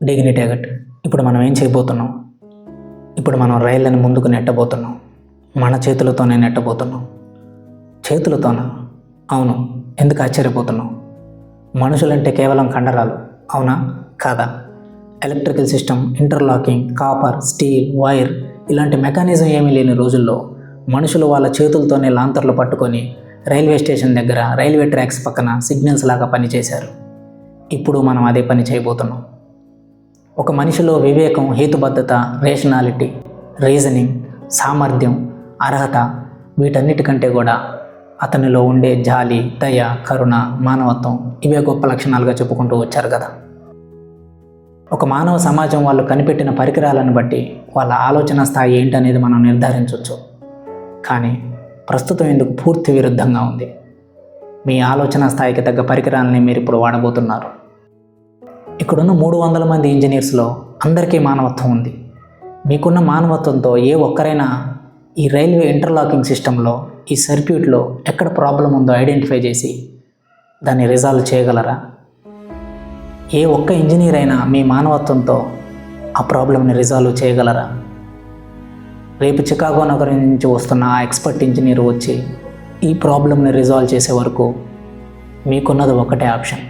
Dignity ఎగట్. ఇప్పుడు మనం ఏం చేయబోతున్నాం? ఇప్పుడు మనం రైళ్ళని ముందుకు నెట్టబోతున్నాం. మన చేతులతోనే నెట్టబోతున్నాం. చేతులతోనా? అవును. ఎందుకు ఆశ్చర్యపోతున్నాం? మనుషులంటే కేవలం కండరాలు అవునా కాదా? Electrical system, interlocking, copper, steel, wire ఇలాంటి మెకానిజం ఏమీ లేని రోజుల్లో మనుషులు వాళ్ళ చేతులతోనే లాంతర్లు పట్టుకొని రైల్వే స్టేషన్ దగ్గర రైల్వే ట్రాక్స్ పక్కన సిగ్నల్స్ లాగా పనిచేశారు. ఇప్పుడు మనం అదే పని చేయబోతున్నాం. ఒక మనిషిలో వివేకం, హేతుబద్ధత, రేషనాలిటీ, రీజనింగ్, సామర్థ్యం, అర్హత వీటన్నిటికంటే కూడా అతనిలో ఉండే జాలి, దయ, కరుణ, మానవత్వం ఇవే గొప్ప లక్షణాలుగా చెప్పుకుంటూ వచ్చారు కదా. ఒక మానవ సమాజం వాళ్ళు కనిపెట్టిన పరికరాలను బట్టి వాళ్ళ ఆలోచన స్థాయి ఏంటనేది మనం నిర్ధారించవచ్చు. కానీ ప్రస్తుతం ఇందుకు పూర్తి విరుద్ధంగా ఉంది. మీ ఆలోచన స్థాయికి తగ్గ పరికరాలని మీరు ఇప్పుడు వాడబోతున్నారు. ఇక్కడున్న 300 మంది ఇంజనీర్స్లో అందరికీ మానవత్వం ఉంది. మీకున్న మానవత్వంతో ఏ ఒక్కరైనా ఈ రైల్వే ఇంటర్లాకింగ్ సిస్టంలో, ఈ సర్క్యూట్లో ఎక్కడ ప్రాబ్లం ఉందో ఐడెంటిఫై చేసి దాన్ని రిజాల్వ్ చేయగలరా? ఏ ఒక్క ఇంజనీర్ అయినా మీ మానవత్వంతో ఆ ప్రాబ్లంని రిజాల్వ్ చేయగలరా? రేపు చికాగో నగరం నుంచి వస్తున్న ఆ ఎక్స్పర్ట్ ఇంజనీర్ వచ్చి ఈ ప్రాబ్లంని రిజాల్వ్ చేసే వరకు మీకున్నది ఒకటే ఆప్షన్.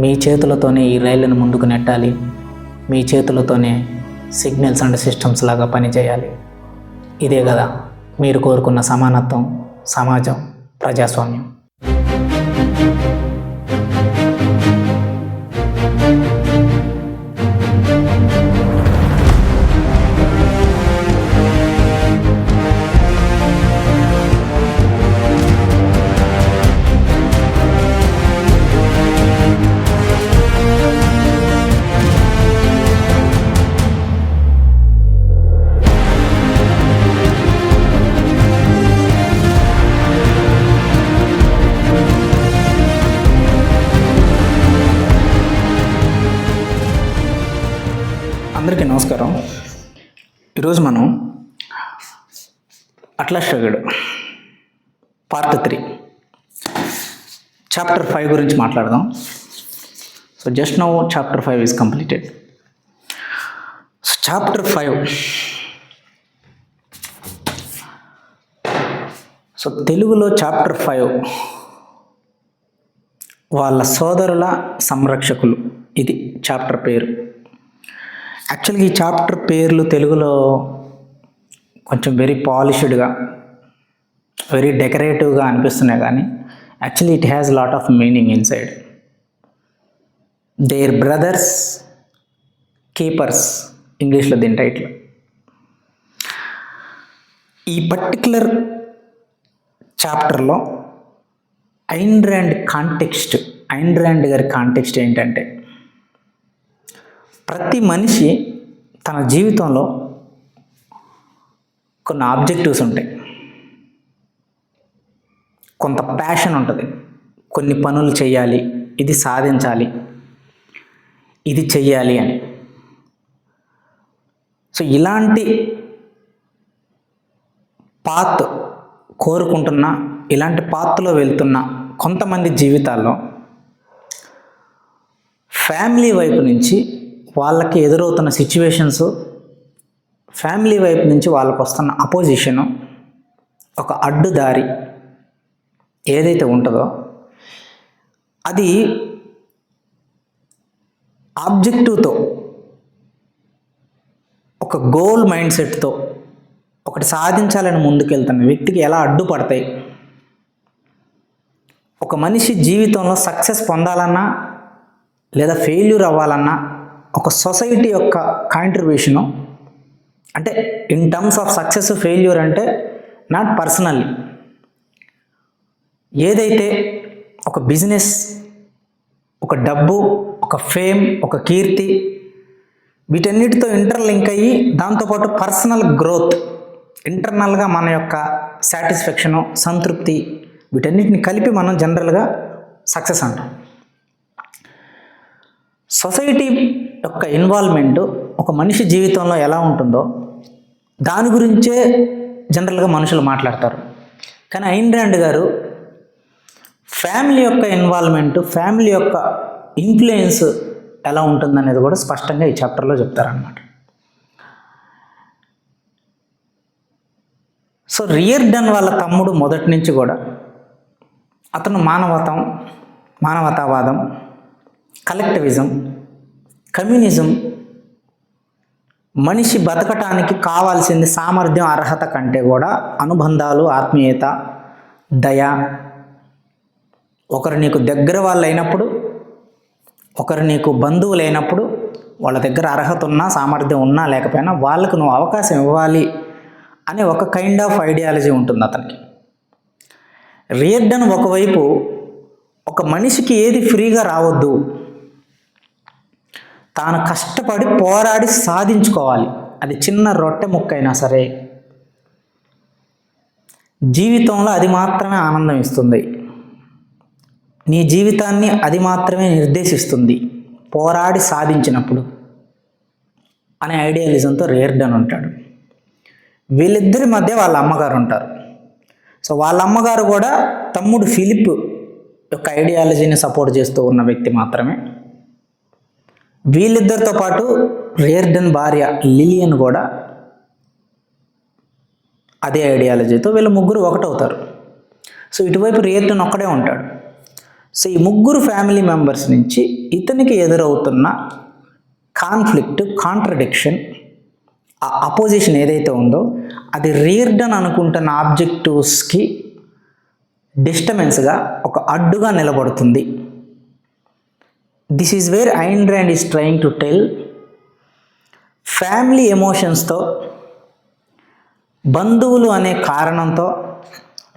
మీ చేతులతోనే ఈ రైళ్ళను ముందుకు నెట్టాలి. మీ చేతులతోనే సిగ్నల్స్ అండ్ సిస్టమ్స్ లాగా పనిచేయాలి. ఇదే కదా మీరు కోరుకున్న సమానత్వం, సమాజం, ప్రజాస్వామ్యం. అందరికీ నమస్కారం. ఈరోజు మనం అట్లాస్ షుగర్డ్ పార్ట్ 3 చాప్టర్ 5 గురించి మాట్లాడదాం. So just now chapter 5 is completed. So chapter 5, so తెలుగులో చాప్టర్ 5 వాళ్ళ సోదరుల సంరక్షకులు, ఇది చాప్టర్ పేరు. యాక్చువల్గా ఈ చాప్టర్ పేర్లు తెలుగులో కొంచెం వెరీ పాలిష్డ్గా, వెరీ డెకరేటివ్గా అనిపిస్తున్నాయి, కానీ actually it has lot of meaning inside. Their brothers keepers, ఇంగ్లీష్లో దీని టైటిల్. ఈ పర్టిక్యులర్ చాప్టర్లో ఐన్ ర్యాండ్ గారి కాంటెక్స్ట్ ఏంటంటే, ప్రతి మనిషి తన జీవితంలో కొన్ని ఆబ్జెక్టివ్స్ ఉంటాయి, కొంత ప్యాషన్ ఉంటుంది, కొన్ని పనులు చేయాలి, ఇది సాధించాలి, ఇది చెయ్యాలి అని. సో ఇలాంటి పాత్ కోరుకుంటున్న, ఇలాంటి పాత్లో వెళ్తున్న కొంతమంది జీవితాల్లో ఫ్యామిలీ వైపు నుంచి వాళ్ళకి ఎదురవుతున్న సిచ్యువేషన్స్, ఫ్యామిలీ వైపు నుంచి వాళ్ళకు వస్తున్న అపోజిషను, ఒక అడ్డుదారి ఏదైతే ఉంటుందో అది ఆబ్జెక్టివ్తో, ఒక గోల్ మైండ్ సెట్తో ఒకటి సాధించాలని ముందుకెళ్తున్న వ్యక్తికి ఎలా అడ్డుపడతాయి. ఒక మనిషి జీవితంలో సక్సెస్ పొందాలన్నా లేదా ఫెయిల్యూర్ అవ్వాలన్నా ఒక సొసైటీ యొక్క కాంట్రిబ్యూషను, అంటే in terms of success failure అంటే నాట్ పర్సనల్లీ, ఏదైతే ఒక బిజినెస్, ఒక డబ్బు, ఒక ఫేమ్, ఒక కీర్తి వీటన్నిటితో ఇంటర్లింక్ అయ్యి దాంతోపాటు పర్సనల్ గ్రోత్, ఇంటర్నల్గా మన యొక్క సాటిస్ఫాక్షను, సంతృప్తి వీటన్నిటిని కలిపి మనం జనరల్గా సక్సెస్ అంటాం. సొసైటీ యొక్క ఇన్వాల్వ్మెంట్ ఒక మనిషి జీవితంలో ఎలా ఉంటుందో దాని గురించే జనరల్గా మనుషులు మాట్లాడతారు. కానీ ఐన్ ర్యాండ్ గారు ఫ్యామిలీ యొక్క ఇన్వాల్వ్మెంట్, ఫ్యామిలీ యొక్క ఇన్ఫ్లుయెన్స్ ఎలా ఉంటుందనేది కూడా స్పష్టంగా ఈ చాప్టర్లో చెప్తారనమాట. సో రియర్డన్ వాళ్ళ తమ్ముడు మొదటి నుంచి కూడా అతను మానవతావాదం, కలెక్టివిజం, కమ్యూనిజం, మనిషి బతకటానికి కావాల్సింది సామర్థ్యం, అర్హత కంటే కూడా అనుబంధాలు, ఆత్మీయత, దయ, ఒకరు నీకు దగ్గర వాళ్ళు అయినప్పుడు, ఒకరు నీకు బంధువులు అయినప్పుడు, వాళ్ళ దగ్గర అర్హత ఉన్నా సామర్థ్యం ఉన్నా లేకపోయినా వాళ్ళకు నువ్వు అవకాశం ఇవ్వాలి అనే ఒక కైండ్ ఆఫ్ ఐడియాలజీ ఉంటుంది అతనికి. రియర్డన్ ఒకవైపు ఒక మనిషికి ఏది ఫ్రీగా రావద్దు, తాను కష్టపడి పోరాడి సాధించుకోవాలి, అది చిన్న రొట్టె ముక్క అయినా సరే, జీవితంలో అది మాత్రమే ఆనందం ఇస్తుంది, నీ జీవితాన్ని అది మాత్రమే నిర్దేశిస్తుంది పోరాడి సాధించినప్పుడు అనే ఐడియాలిజంతో రియర్డన్ ఉంటాడు. వీళ్ళిద్దరి మధ్య వాళ్ళ అమ్మగారు ఉంటారు. సో వాళ్ళ అమ్మగారు కూడా తమ్ముడు ఫిలిప్ యొక్క ఐడియాలజీని సపోర్ట్ చేస్తూ ఉన్న వ్యక్తి మాత్రమే. వీళ్ళిద్దరితో పాటు రియర్డన్ భార్య లిలియన్ కూడా అదే ఐడియాలజీతో, వీళ్ళ ముగ్గురు ఒకటవుతారు. సో ఇటువైపు రియర్డన్ ఒక్కడే ఉంటాడు. సో ఈ ముగ్గురు ఫ్యామిలీ మెంబర్స్ నుంచి ఇతనికి ఎదురవుతున్న కాన్ఫ్లిక్ట్, కాంట్రడిక్షన్, ఆ అపోజిషన్ ఏదైతే ఉందో అది రియర్డన్ అనుకుంటున్న ఆబ్జెక్టివ్స్కి డిస్టర్బెన్స్గా, ఒక అడ్డుగా నిలబడుతుంది. This is where Ayn Rand is trying to tell, family ఎమోషన్స్తో, బంధువులు అనే కారణంతో,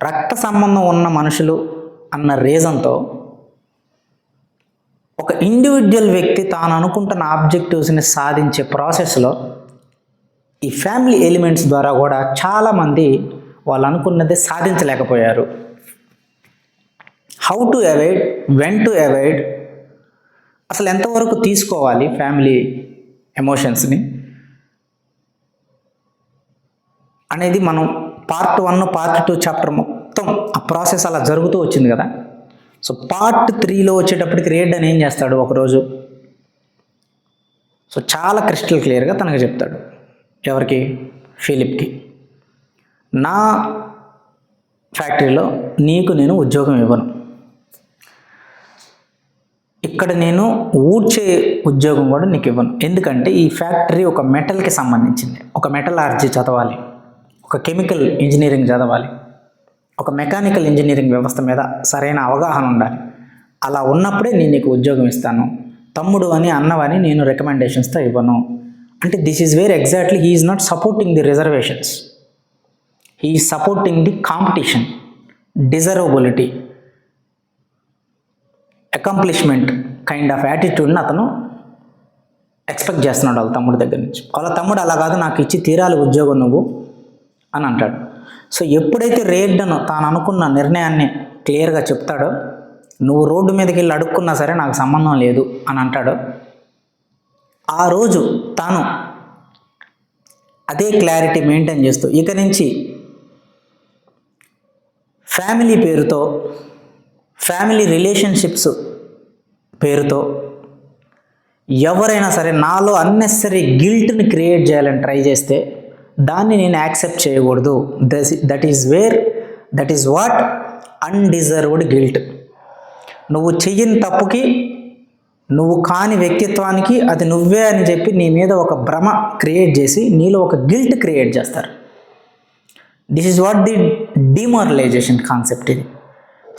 రక్త సంబంధం ఉన్న మనుషులు అన్న రీజన్తో ఒక ఇండివిజువల్ వ్యక్తి తాను అనుకుంటున్న ఆబ్జెక్టివ్స్ని సాధించే ప్రాసెస్లో ఈ ఫ్యామిలీ ఎలిమెంట్స్ ద్వారా కూడా చాలామంది వాళ్ళు అనుకున్నది సాధించలేకపోయారు. How to avoid, when to avoid, అసలు ఎంతవరకు తీసుకోవాలి ఫ్యామిలీ ఎమోషన్స్ని అనేది మనం పార్ట్ 1, పార్ట్ 2 చాప్టర్ మొత్తం ఆ ప్రాసెస్ అలా జరుగుతూ వచ్చింది కదా. సో పార్ట్ 3లో వచ్చేటప్పటికి రియర్డన్ ఏం చేస్తాడు, ఒకరోజు సో చాలా క్రిస్టల్ క్లియర్గా తనకు చెప్తాడు. ఎవరికి? ఫిలిప్కి. నా ఫ్యాక్టరీలో నీకు నేను ఉద్యోగం ఇవ్వను, ఇక్కడ నేను ఊడ్చే ఉద్యోగం కూడా నీకు ఇవ్వను. ఎందుకంటే ఈ ఫ్యాక్టరీ ఒక మెటల్కి సంబంధించింది, ఒక మెటలార్జీ చదవాలి, ఒక కెమికల్ ఇంజనీరింగ్ చదవాలి, ఒక మెకానికల్ ఇంజనీరింగ్ వ్యవస్థ మీద సరైన అవగాహన ఉండాలి. అలా ఉన్నప్పుడే నేను నీకు ఉద్యోగం ఇస్తాను, తమ్ముడు అని అన్నవని నేను రికమెండేషన్స్తో ఇవ్వను. అంటే this is where exactly he is not supporting the reservations, he is supporting the competition, deservability, accomplishment kind of యాటిట్యూడ్ని అతను ఎక్స్పెక్ట్ చేస్తున్నాడు వాళ్ళ తమ్ముడి దగ్గర నుంచి. వాళ్ళ తమ్ముడు అలా కాదు, నాకు ఇచ్చి తీరాలి ఉద్యోగం నువ్వు అని అంటాడు. సో ఎప్పుడైతే రియర్డన్ తాను అనుకున్న నిర్ణయాన్ని క్లియర్గా చెప్తాడో, నువ్వు రోడ్డు మీదకి వెళ్ళి అడుక్కున్నా సరే నాకు సంబంధం లేదు అని అంటాడో, ఆ రోజు తాను అదే క్లారిటీ మెయింటైన్ చేస్తూ ఇక నుంచి ఫ్యామిలీ పేరుతో, ఫ్యామిలీ రిలేషన్షిప్స్ పేరుతో ఎవరైనా సరే నాలో అన్నెసరీ గిల్ట్ని క్రియేట్ చేయాలని ట్రై చేస్తే దాన్ని నేను యాక్సెప్ట్ చేయకూడదు. That is what undeserved guilt. నువ్వు చెయ్యని తప్పుకి, నువ్వు కాని వ్యక్తిత్వానికి అది నువ్వే అని చెప్పి నీ మీద ఒక భ్రమ క్రియేట్ చేసి నీలో ఒక గిల్ట్ క్రియేట్ చేస్తారు. This is what the demoralisation concept. ఇది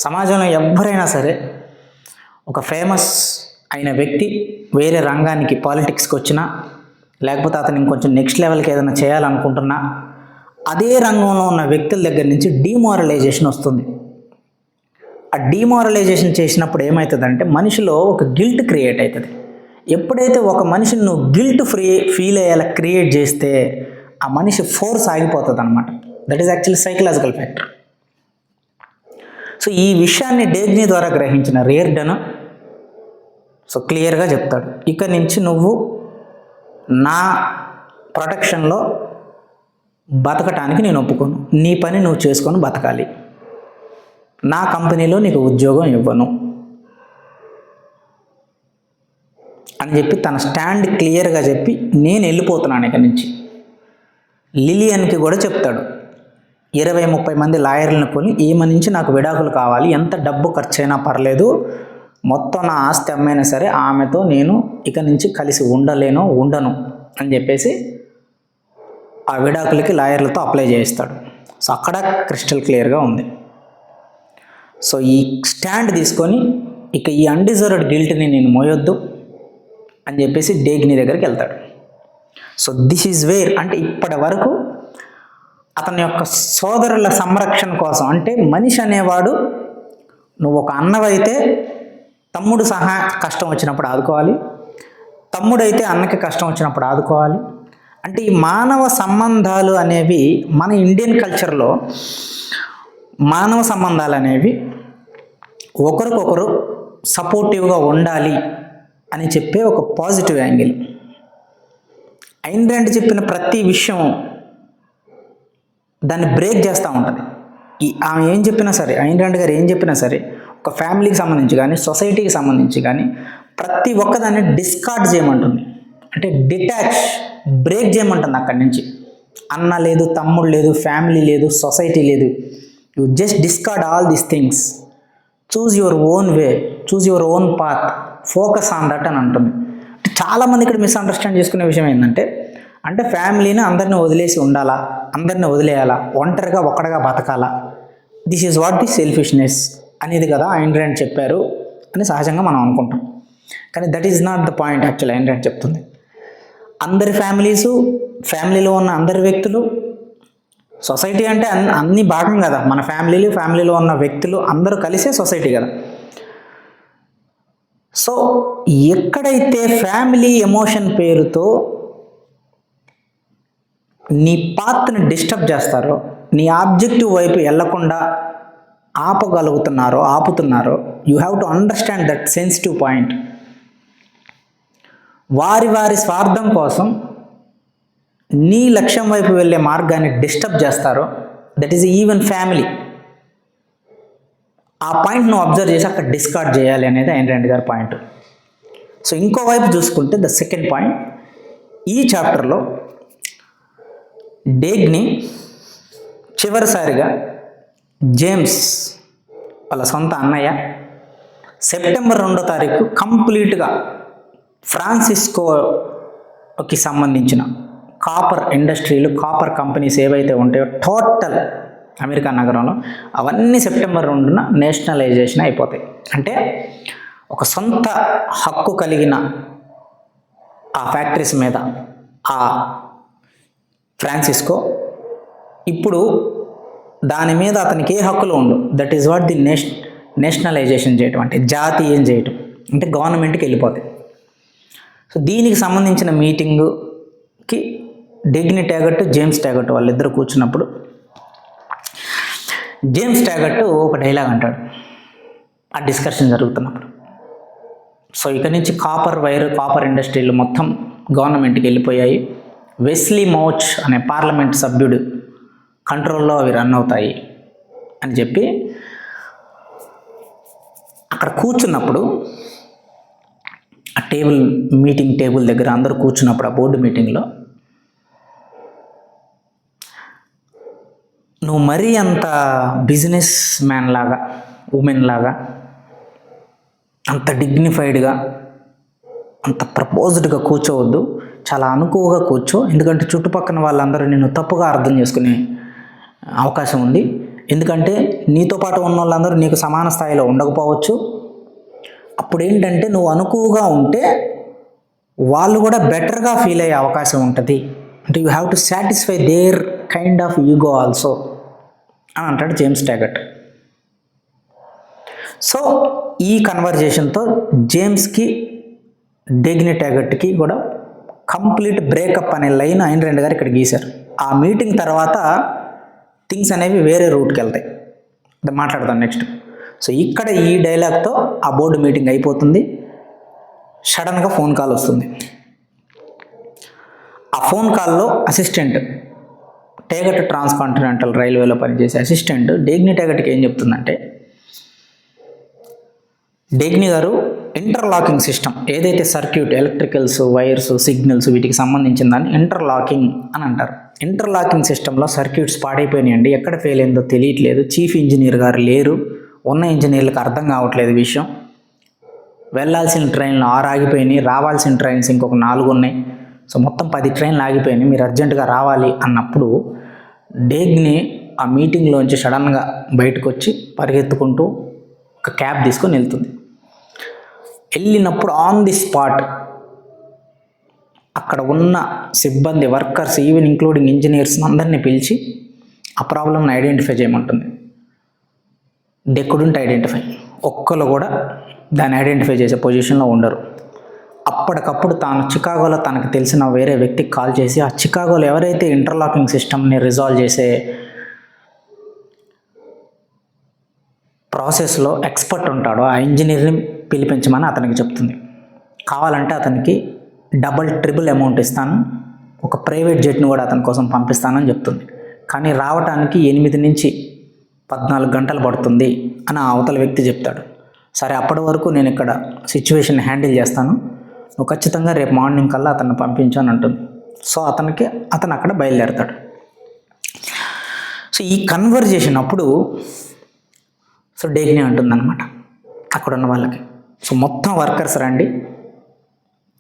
సమాజంలో ఎవరైనా సరే ఒక ఫేమస్ అయిన వ్యక్తి వేరే రంగానికి, పాలిటిక్స్కి వచ్చినా, లేకపోతే అతను ఇంకొంచెం నెక్స్ట్ లెవెల్కి ఏదైనా చేయాలనుకుంటున్నా, అదే రంగంలో ఉన్న వ్యక్తుల దగ్గర నుంచి డిమారలైజేషన్ వస్తుంది. ఆ డిమారలైజేషన్ చేసినప్పుడు ఏమవుతుందంటే మనిషిలో ఒక గిల్ట్ క్రియేట్ అవుతుంది. ఎప్పుడైతే ఒక మనిషిని నువ్వు గిల్ట్ ఫీల్ అయ్యేలా క్రియేట్ చేస్తే ఆ మనిషి ఫోర్స్ ఆగిపోతుంది అనమాట. That is actually psychological factor. So ఈ విషయాన్ని డేగ్నీ ద్వారా గ్రహించిన రియర్డన్ సో క్లియర్గా చెప్తాడు, ఇక నుంచి నువ్వు నా ప్రొటెక్షన్లో బతకటానికి నేను ఒప్పుకోను, నీ పని నువ్వు చేసుకొని బతకాలి, నా కంపెనీలో నీకు ఉద్యోగం ఇవ్వను అని చెప్పి తన స్టాండ్ క్లియర్గా చెప్పి నేను వెళ్ళిపోతున్నాను ఇక్కడి నుంచి. లిలియన్కి కూడా చెప్తాడు, 20-30 మంది లాయర్లను కొని ఈమె నుంచి నాకు విడాకులు కావాలి, ఎంత డబ్బు ఖర్చు అయినా పర్లేదు, మొత్తం నా ఆస్తి అమ్మైనా సరే ఆమెతో నేను ఇక నుంచి కలిసి ఉండను అని చెప్పేసి ఆ విడాకులకి లాయర్లతో అప్లై చేయిస్తాడు. సో అక్కడ క్రిస్టల్ క్లియర్గా ఉంది. సో ఈ స్టాండ్ తీసుకొని ఇక ఈ అన్డిజర్వ్డ్ గిల్ట్ని నేను మోయొద్దు అని చెప్పేసి డేగ్ని దగ్గరికి వెళ్తాడు. సో దిస్ ఈజ్ వేర్, అంటే ఇప్పటి వరకు అతని యొక్క సోదరుల సంరక్షణ కోసం, అంటే మనిషి అనేవాడు నువ్వు ఒక అన్నవైతే తమ్ముడు సహా కష్టం వచ్చినప్పుడు ఆదుకోవాలి, తమ్ముడైతే అన్నకి కష్టం వచ్చినప్పుడు ఆదుకోవాలి. అంటే ఈ మానవ సంబంధాలు అనేవి మన ఇండియన్ కల్చర్లో మానవ సంబంధాలు అనేవి ఒకరికొకరు సపోర్టివ్గా ఉండాలి అని చెప్పే ఒక పాజిటివ్ యాంగిల్. ఐన్ ర్యాండ్ చెప్పిన ప్రతి విషయం దాన్ని బ్రేక్ చేస్తూ ఉంటుంది. ఆమె ఏం చెప్పినా సరే, ఐన్ ర్యాండ్ గారు ఏం చెప్పినా సరే, ఒక ఫ్యామిలీకి సంబంధించి కానీ సొసైటీకి సంబంధించి కానీ ప్రతి ఒక్కదాన్ని డిస్కార్డ్ చేయమంటుంది. అంటే బ్రేక్ చేయమంటుంది. అక్కడి నుంచి అన్న లేదు, తమ్ముడు లేదు, ఫ్యామిలీ లేదు, సొసైటీ లేదు. You just discard all these things, choose your own way, choose your own path, focus on that అని అంటుంది. అంటే చాలామంది ఇక్కడ మిస్అండర్స్టాండ్ చేసుకునే విషయం ఏంటంటే, అంటే ఫ్యామిలీని అందరినీ వదిలేసి ఉండాలా, అందరినీ వదిలేయాలా, ఒంటరిగా ఒక్కడగా బతకాలా, this is what the selfishness అనేది కదా ఐన్ ర్యాండ్ చెప్పారు అని సహజంగా మనం అనుకుంటాం. కానీ that is not the point. Actual Ayn Rand చెప్తుంది అందరి ఫ్యామిలీలో ఉన్న అందరి వ్యక్తులు, సొసైటీ అంటే అన్ని భాగం కదా, మన ఫ్యామిలీలో ఉన్న వ్యక్తులు అందరూ కలిసే సొసైటీ కదా. సో ఎక్కడైతే ఫ్యామిలీ ఎమోషన్ పేరుతో నీ పాత్ని డిస్టర్బ్ చేస్తారో, నీ ఆబ్జెక్టివ్ వైపు వెళ్లకుండా ఆపుతున్నారో, you have to understand that sensitive point. వారి స్వార్థం కోసం నీ లక్ష్యం వైపు వెళ్ళే మార్గాన్ని డిస్టర్బ్ చేస్తారో, దట్ ఈజ్ ఈవెన్ ఫ్యామిలీ. ఆ పాయింట్ నువ్వు అబ్జర్వ్ చేసి అక్కడ డిస్కార్డ్ చేయాలి అనేది ఐన్ ర్యాండ్ గారి పాయింట్. సో ఇంకోవైపు చూసుకుంటే ద సెకండ్ పాయింట్, ఈ చాప్టర్లో డేగ్ని చివరిసారిగా జేమ్స్ వాళ్ళ సొంత అన్నయ్య సెప్టెంబర్ 2వ తారీఖు కంప్లీట్గా ఫ్రాన్సిస్కోకి సంబంధించిన కాపర్ ఇండస్ట్రీలు, కాపర్ కంపెనీస్ ఏవైతే ఉంటాయో టోటల్ అమెరికా నగరంలో అవన్నీ సెప్టెంబర్ 2న నేషనలైజేషన్ అయిపోతాయి. అంటే ఒక సొంత హక్కు కలిగిన ఆ ఫ్యాక్టరీస్ మీద ఆ ఫ్రాన్సిస్కో ఇప్పుడు దాని మీద అతనికి ఏ హక్కులు ఉండవు. That is what the nationalisation చేయటం, అంటే జాతీయం చేయటం, అంటే గవర్నమెంట్కి వెళ్ళిపోతాయి. సో దీనికి సంబంధించిన మీటింగుకి డెగ్ని ట్యాగట్, జేమ్స్ ట్యాగట్ వాళ్ళిద్దరు కూర్చున్నప్పుడు జేమ్స్ ట్యాగట్ ఒక డైలాగ్ అంటాడు ఆ డిస్కషన్ జరుగుతున్నప్పుడు. సో ఇక నుంచి కాపర్ ఇండస్ట్రీలు మొత్తం గవర్నమెంట్కి వెళ్ళిపోయాయి, వెస్లీ మౌచ్ అనే పార్లమెంట్ సభ్యుడు కంట్రోల్లో అవి రన్ అవుతాయి అని చెప్పి అక్కడ కూర్చున్నప్పుడు ఆ మీటింగ్ టేబుల్ దగ్గర అందరూ కూర్చున్నప్పుడు ఆ బోర్డు మీటింగ్లో, నువ్వు మరీ అంత బిజినెస్ మ్యాన్ లాగా, ఉమెన్ లాగా, అంత డిగ్నిఫైడ్గా, అంత ప్రపోజ్డ్గా కూర్చోవద్దు, చాలా అనుకువగా కూర్చో, ఎందుకంటే చుట్టుపక్కల వాళ్ళందరూ నిన్ను తప్పుగా అర్థం చేసుకునే అవకాశం ఉంది. ఎందుకంటే నీతో పాటు ఉన్న వాళ్ళందరూ నీకు సమాన స్థాయిలో ఉండకపోవచ్చు. అప్పుడు ఏంటంటే నువ్వు అనుకువగా ఉంటే వాళ్ళు కూడా బెటర్గా ఫీల్ అయ్యే అవకాశం ఉంటుంది. అంటే you have to satisfy their kind of ego also అని అంటాడు జేమ్స్ ట్యాగట్. సో ఈ కన్వర్జేషన్తో జేమ్స్కి, డెగ్ని ట్యాగట్కి కూడా కంప్లీట్ బ్రేకప్ అనే లైన్ ఐన్ ర్యాండ్ గారు ఇక్కడ గీశారు. ఆ మీటింగ్ తర్వాత థింగ్స్ అనేవి వేరే రూట్కి వెళ్తాయి, అది మాట్లాడతాం నెక్స్ట్. సో ఇక్కడ ఈ డైలాగ్తో ఆ బోర్డు మీటింగ్ అయిపోతుంది. సడన్గా ఫోన్ కాల్ వస్తుంది. ఆ ఫోన్ కాల్లో అసిస్టెంట్, ట్యాగట్ ట్రాన్స్కాంటినెంటల్ రైల్వేలో పనిచేసే అసిస్టెంట్ డెగ్ని ట్యాగట్కి ఏం చెప్తుందంటే, డెగ్ని గారు ఇంటర్లాకింగ్ సిస్టమ్ ఏదైతే సర్క్యూట్, ఎలక్ట్రికల్స్, వైర్స్, సిగ్నల్స్ వీటికి సంబంధించిన దాన్ని ఇంటర్లాకింగ్ అని అంటారు. ఇంటర్లాకింగ్ సిస్టంలో సర్క్యూట్స్ పాడైపోయినాయండి, ఎక్కడ ఫెయిల్ అయిందో తెలియట్లేదు, చీఫ్ ఇంజనీర్ గారు లేరు, ఉన్న ఇంజనీర్లకు అర్థం కావట్లేదు విషయం. వెళ్ళాల్సిన ట్రైన్లు 6 ఆగిపోయినాయి, రావాల్సిన ట్రైన్స్ ఇంకొక 4 ఉన్నాయి. సో మొత్తం 10 ట్రైన్లు ఆగిపోయినాయి, మీరు అర్జెంటుగా రావాలి అన్నప్పుడు డేగ్ని ఆ మీటింగ్లోంచి సడన్గా బయటకు వచ్చి పరిగెత్తుకుంటూ ఒక క్యాబ్ తీసుకొని వెళ్తుంది. వెళ్ళినప్పుడు ఆన్ ది స్పాట్ అక్కడ ఉన్న సిబ్బంది, వర్కర్స్, ఈవెన్ ఇంక్లూడింగ్ ఇంజనీర్స్ అందరినీ పిలిచి ఆ ప్రాబ్లమ్ని ఐడెంటిఫై చేయమంటుంది. దే కుడెంట్ ఐడెంటిఫై, ఒక్కరు కూడా దాన్ని ఐడెంటిఫై చేసే పొజిషన్లో ఉండరు. అప్పటికప్పుడు తాను చికాగోలో తనకు తెలిసిన వేరే వ్యక్తికి కాల్ చేసి ఆ చికాగోలో ఎవరైతే ఇంటర్లాకింగ్ సిస్టమ్ని రిజాల్వ్ చేసే ప్రాసెస్లో ఎక్స్పర్ట్ ఉంటాడో ఆ ఇంజనీర్ని పిలిపించమని అతనికి చెప్తుంది. కావాలంటే అతనికి డబల్ ట్రిపుల్ అమౌంట్ ఇస్తాను, ఒక ప్రైవేట్ జెట్ను కూడా అతని కోసం పంపిస్తానని చెప్తుంది. కానీ రావటానికి 8 నుంచి 14 గంటలు పడుతుంది అని ఆ అవతల వ్యక్తి చెప్తాడు. సరే, అప్పటి వరకు నేను ఇక్కడ సిచ్యువేషన్ హ్యాండిల్ చేస్తాను, నువ్వు ఖచ్చితంగా రేపు మార్నింగ్ కల్లా అతన్ని పంపించాను అంటుంది. సో అతను అక్కడ బయలుదేరతాడు. సో ఈ కన్వర్జేషన్ అప్పుడు డేగ్ని అంటుందన్నమాట అక్కడ ఉన్న వాళ్ళకి, సో మొత్తం వర్కర్స్ రండి,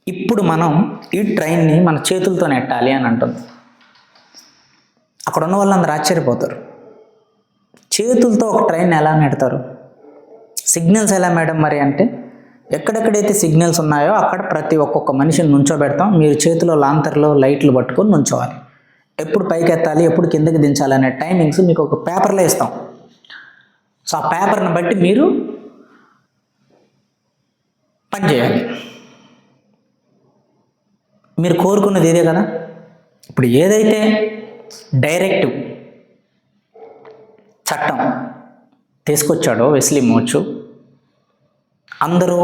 ఇప్పుడు మనం ఈ ట్రైన్ని మన చేతులతో నెట్టాలి అని అంటుంది. అక్కడ ఉన్న వాళ్ళందరూ ఆశ్చర్యపోతారు. చేతులతో ఒక ట్రైన్ ఎలా నెడతారు? సిగ్నల్స్ ఎలా మేడం మరి అంటే, ఎక్కడెక్కడైతే సిగ్నల్స్ ఉన్నాయో అక్కడ ఒక్కొక్క మనిషిని నుంచోబెడతాం, మీరు చేతిలో లాంతర్లో లైట్లు పట్టుకొని నుంచోవాలి, ఎప్పుడు పైకి ఎత్తాలి, ఎప్పుడు కిందకి దించాలి అనే టైమింగ్స్ మీకు ఒక పేపర్లో ఇస్తాం. సో ఆ పేపర్ని బట్టి మీరు పనిచేయాలి. మీరు కోరుకున్నది ఇదే కదా. ఇప్పుడు ఏదైతే డైరెక్టివ్ చట్టం తీసుకొచ్చాడో వెస్లీ మోచు, అందరూ